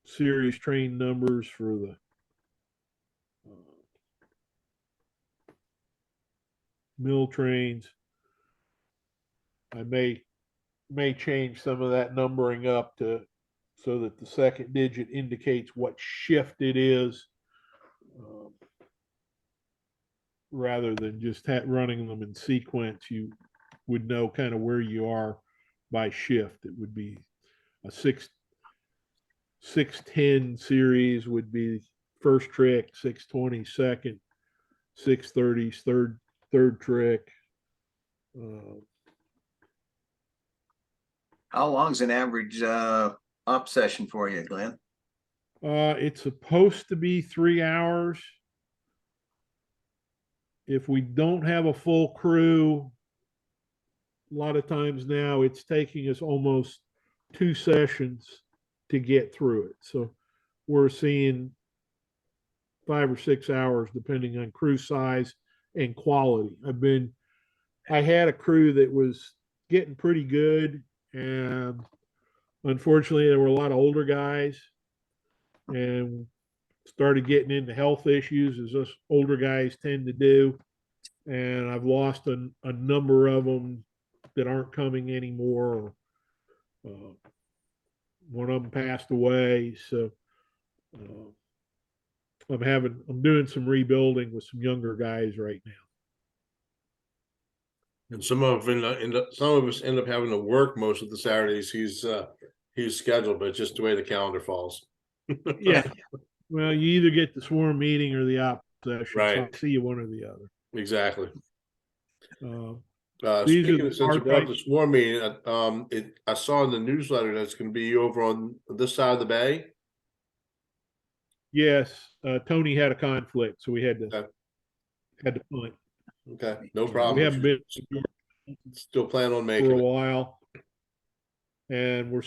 series train numbers for the mill trains. I may change some of that numbering up to so that the second digit indicates what shift it is, rather than just running them in sequence. You would know kind of where you are by shift. It would be a 610 series would be first trick, 620 second, 630s third trick. How long's an average op session for you, Glenn? It's supposed to be 3 hours. If we don't have a full crew, a lot of times now it's taking us almost 2 sessions to get through it. So we're seeing 5 or 6 hours depending on crew size and quality. I had a crew that was getting pretty good, and unfortunately there were a lot of older guys and started getting into health issues, as us older guys tend to do. And I've lost a number of them that aren't coming anymore. One of them passed away. So I'm doing some rebuilding with some younger guys right now. And some of us end up having to work most of the Saturdays he's scheduled, but it's just the way the calendar falls. Yeah. Well, you either get the swarm meeting or the op session. Right. So I see you one or the other. Exactly. These Speaking are of, since you brought up archetypes. the swarm meeting, I saw in the newsletter that's going to be over on this side of the bay. Yes, Tony had a conflict, so we had to punt. Okay, no problem. We haven't been Still plan on for making a it. while, and we're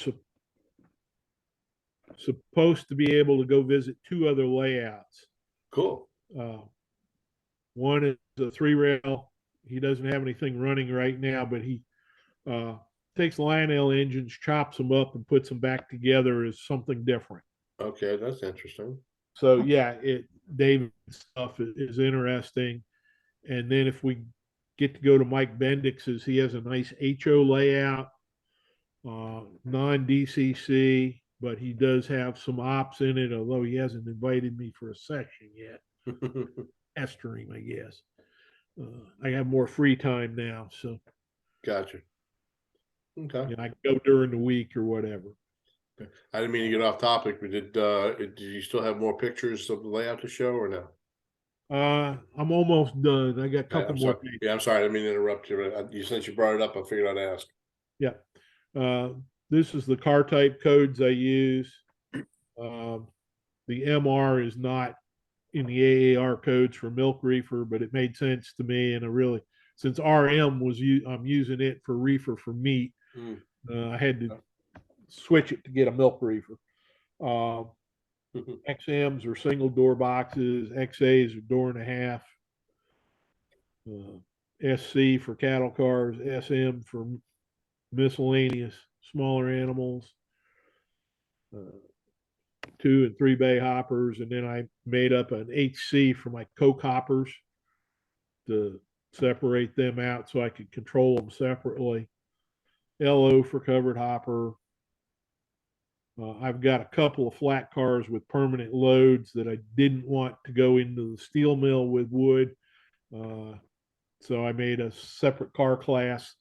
supposed to be able to go visit 2 other layouts. Cool. One is a 3-rail. He doesn't have anything running right now, but he takes Lionel engines, chops them up, and puts them back together as something different. Okay, that's interesting. So yeah, David's stuff is interesting. And then if we get to go to Mike Bendix's, he has a nice HO layout, non-DCC, but he does have some ops in it, although he hasn't invited me for a session yet. Pestering, I guess. I have more free time now, so. Gotcha. Okay. I can go during the week or whatever. I didn't mean to get off topic, but did you still have more pictures of the layout to show or no? I'm almost done. I got a couple more I'm sorry. I didn't mean to interrupt you. Since you brought it up, I figured I'd ask. Yeah. This is the car type codes I use. The MR is not in the AAR codes for milk reefer, but it made sense to me, and since RM I'm using it for reefer for meat. I had to switch it to get a milk reefer. XMs are single door boxes, XAs are door and a half. SC for cattle cars, SM for miscellaneous smaller animals. 2 and 3 bay hoppers, and then I made up an HC for my coke hoppers to separate them out so I could control them separately. LO for covered hopper. I've got a couple of flat cars with permanent loads that I didn't want to go into the steel mill with wood. So I made a separate car class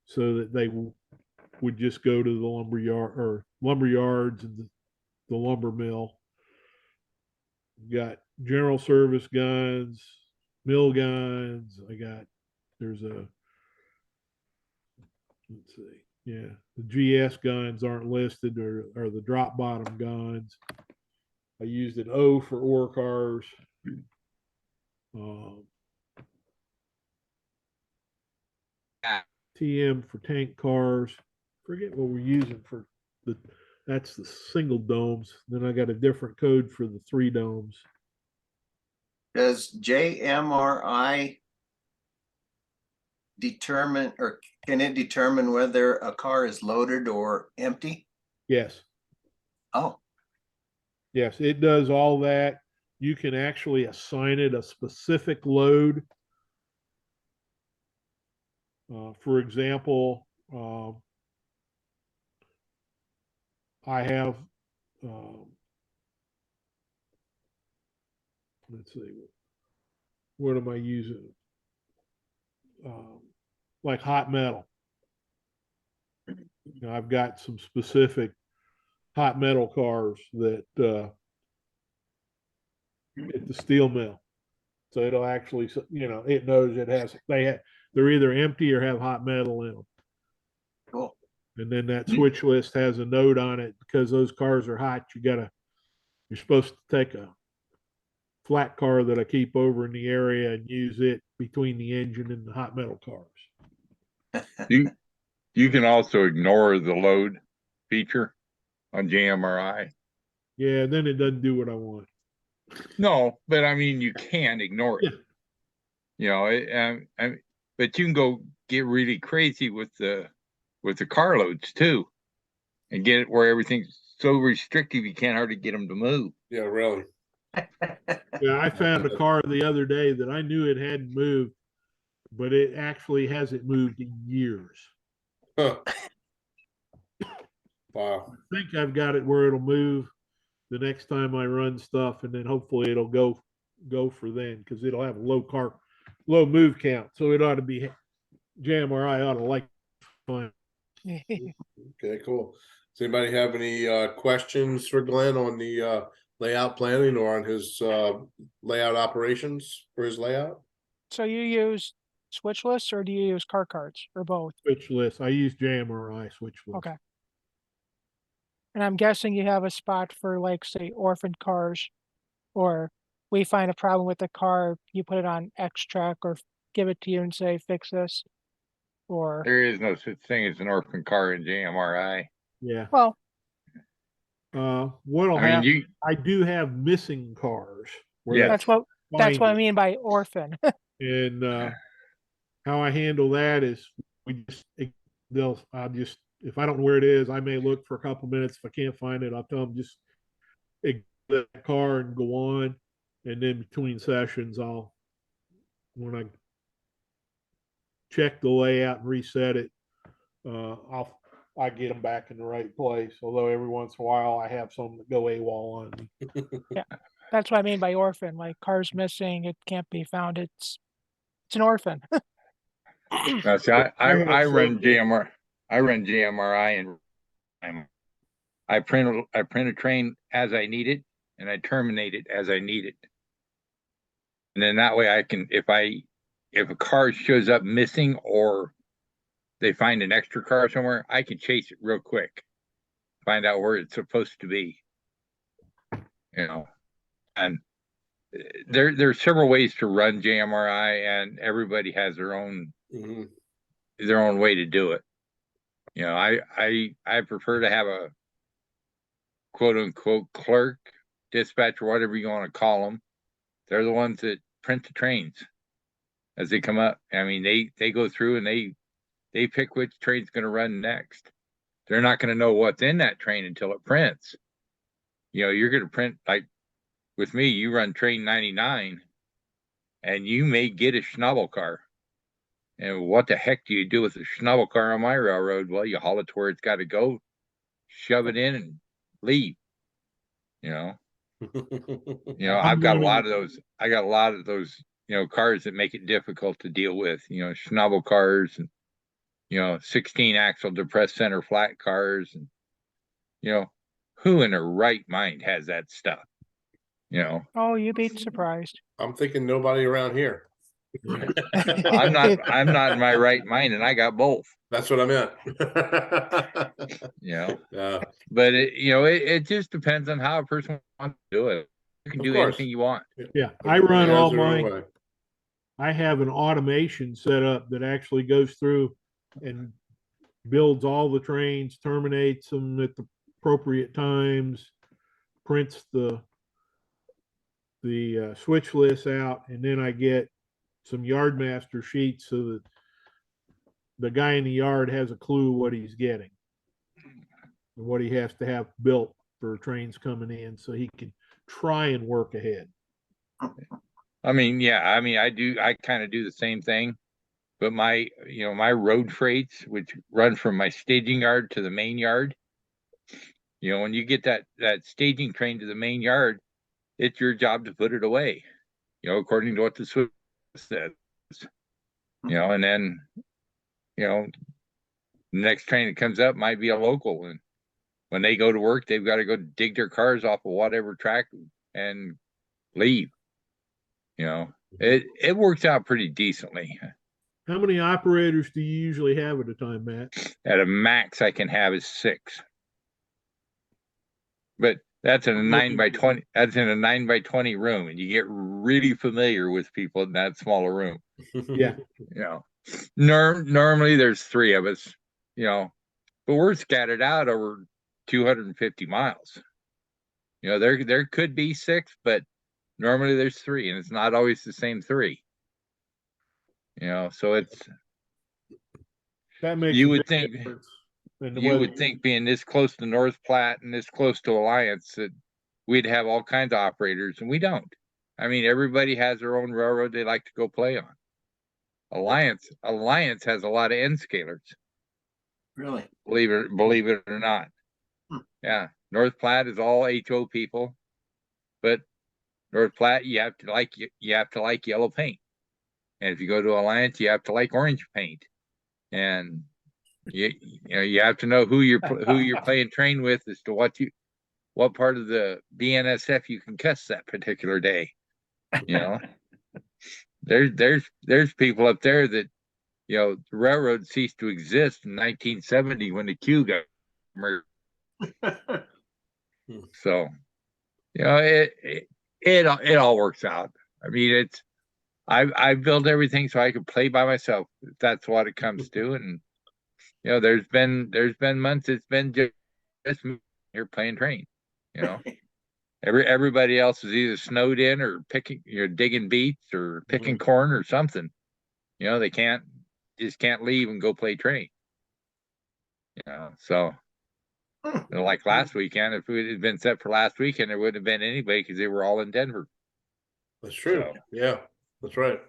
so that they would just go to the lumber yards and the lumber mill. Got general service guns, mill guns. Let's see, yeah, the GS guns aren't listed, or the drop bottom guns. I used an O for ore cars. TM for tank cars. Forget what we're using for that's the single domes. Then I got a different code for the 3 domes. Does JMRI determine, or can it determine whether a car is loaded or empty? Yes. Oh, Yes, it does all that. You can actually assign it a specific load. For example, I have, let's see, what am I using? Like hot metal. I've got some specific hot metal cars that at the steel mill. So it'll actually, it knows they're either empty or have hot metal in them. cool. And then that switch list has a note on it because those cars are hot. You're supposed to take a flat car that I keep over in the area and use it between the engine and the hot metal cars. You can also ignore the load feature on JMRI. Yeah, then it doesn't do what I want. No, but I mean, you can ignore it. Yeah. But you can go get really crazy with the car loads too, and get it where everything's so restrictive you can't hardly get them to move. Yeah, really. Yeah, I found a car the other day that I knew it hadn't moved, but it actually hasn't moved in years. Huh. Wow. I think I've got it where it'll move the next time I run stuff, and then hopefully it'll go for then, because it'll have a low move count. So it ought to be JMRI ought to like fine. Okay, cool. Does anybody have any questions for Glenn on the layout planning or on his layout operations for his layout? So you use switch lists or do you use car cards or both? Switch list. I use JMRI switch list. Okay. And I'm guessing you have a spot for, like, say, orphaned cars, or we find a problem with the car, you put it on X track or give it to you and say, fix this. Or, There is no such thing as an orphan car in JMRI. Yeah. well, What'll I mean, happen? I do have missing cars. where Yeah. that's what I finding. mean by orphan. And how I handle that is I'll just, if I don't know where it is, I may look for a couple minutes. If I can't find it, I'll tell them just ignore that car and go on. And then between sessions, when I check the layout and reset it, I get them back in the right place. Although every once in a while I have some that go AWOL on me. Yeah, that's what I mean by orphan. Like, car's missing, it can't be found. It's an orphan. Now, see, I run JMR. I run JMRI, and I print a train as I need it, and I terminate it as I need it. And then that way I can, if a car shows up missing or they find an extra car somewhere, I can chase it real quick, find out where it's supposed to be. You know, and there's several ways to run JMRI, and everybody has their own Mhm. way to do it. You know, I prefer to have a quote unquote clerk, dispatcher, whatever you want to call them. They're the ones that print the trains as they come up. I mean, they go through and they pick which train's going to run next. They're not going to know what's in that train until it prints. You know, you're going to print, like with me, you run train 99 and you may get a Schnabel car. And what the heck do you do with a Schnabel car on my railroad? Well, you haul it to where it's got to go, shove it in, and leave. You know, I've got a lot of those. I got a lot of those, cars that make it difficult to deal with. Schnabel cars and 16 axle depressed center flat cars, and who in their right mind has that stuff? Oh, you'd be surprised. I'm thinking nobody around here. I'm not in my right mind, and I got both. That's what I meant. But it just depends on how a person wants to do it. You can Of do course. anything you want. Yeah, I run Everybody has all their own mine. way. I have an automation set up that actually goes through and builds all the trains, terminates them at the appropriate times, prints the switch lists out, and then I get some yard master sheets so that the guy in the yard has a clue what he's getting and what he has to have built for trains coming in, so he can try and work ahead. I mean, I kind of do the same thing, but my road freights, which run from my staging yard to the main yard, when you get that staging train to the main yard, it's your job to put it away, according to what the switch says, and then, the next train that comes up might be a local, and when they go to work, they've got to go dig their cars off of whatever track and leave. It works out pretty decently. How many operators do you usually have at a time, Matt? At a max, I can have is 6. But that's in a 9x20. That's in a 9x20 room, and you get really familiar with people in that smaller room. Yeah. Normally there's 3 of us. But we're scattered out over 250 miles. There could be 6, but normally there's 3, and it's not always the same 3. So it's that makes you would think being this close to North Platte and this close to Alliance that we'd have all kinds of operators, and we don't. I mean, everybody has their own railroad they like to go play on. Alliance has a lot of N scalers. Really? Believe it or not. Yeah. North Platte is all HO people, but North Platte you have to like yellow paint. And if you go to Alliance, you have to like orange paint. And you have to know who you're playing train with as to what part of the BNSF you can cuss that particular day. There's people up there that the railroad ceased to exist in 1970 when the Q got merged. So it all works out. I mean, I built everything so I could play by myself, if that's what it comes to. And there's been months it's been just me here playing train. Everybody else is either snowed in or digging beets or picking corn or something. They can't leave and go play train. So like last weekend, if it had been set for last weekend, there wouldn't have been anybody because they were all in Denver. That's true. So, yeah, that's right.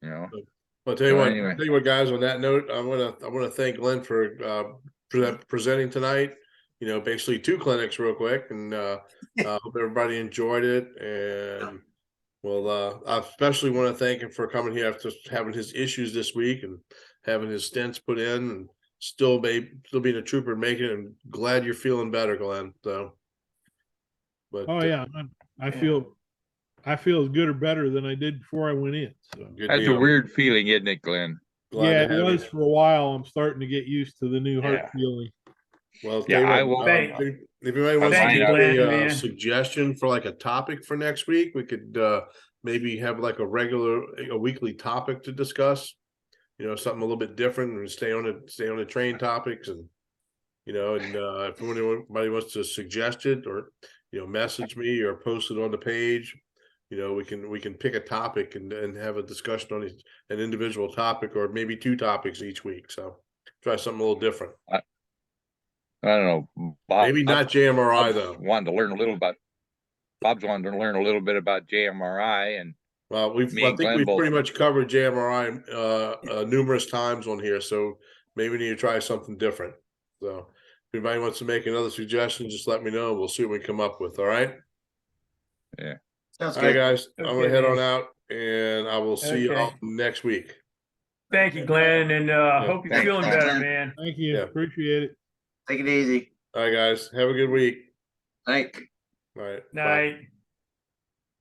I'll tell you what, guys, on that note, I want to thank Glenn for presenting tonight. Basically 2 clinics real quick, and hope everybody enjoyed it. And well, I especially want to thank him for coming here after having his issues this week and having his stents put in, and still being a trooper and making it. I'm glad you're feeling better, Glenn. So, but yeah, I feel as good or better than I did before I went in. So that's a weird feeling, isn't it, Glenn? Glad Yeah, to it have was you. for a while. I'm starting to get used to the new heart Yeah. feeling. Well, Yeah, tell I you what, will. Thank- if anybody wants to Thank you, give Glenn, me a man. suggestion for like a topic for next week, we could maybe have like a weekly topic to discuss. You know, something a little bit different and stay on the train topics and if anybody wants to suggest it or message me or post it on the page, we can pick a topic and have a discussion on an individual topic or maybe two topics each week. So try something a little different. I don't know. Maybe not JMRI Bob's though. wanted to learn a little about. Bob's wanted to learn a little bit about JMRI, and Well, Me I and think Glenn we've both- pretty much covered JMRI numerous times on here, so maybe we need to try something different. So if anybody wants to make another suggestion, just let me know. We'll see what we come up with. All right. Sounds All right, good. guys. I'm gonna Okay, head man. on out and I will see you all Okay. next week. Thank you, Glenn, and hope you're Thanks, feeling thanks, better, Glenn. man. Thank you. Yeah. Appreciate it. Take it easy. All right, guys. Have a good week. Thank. All right. Bye. Night.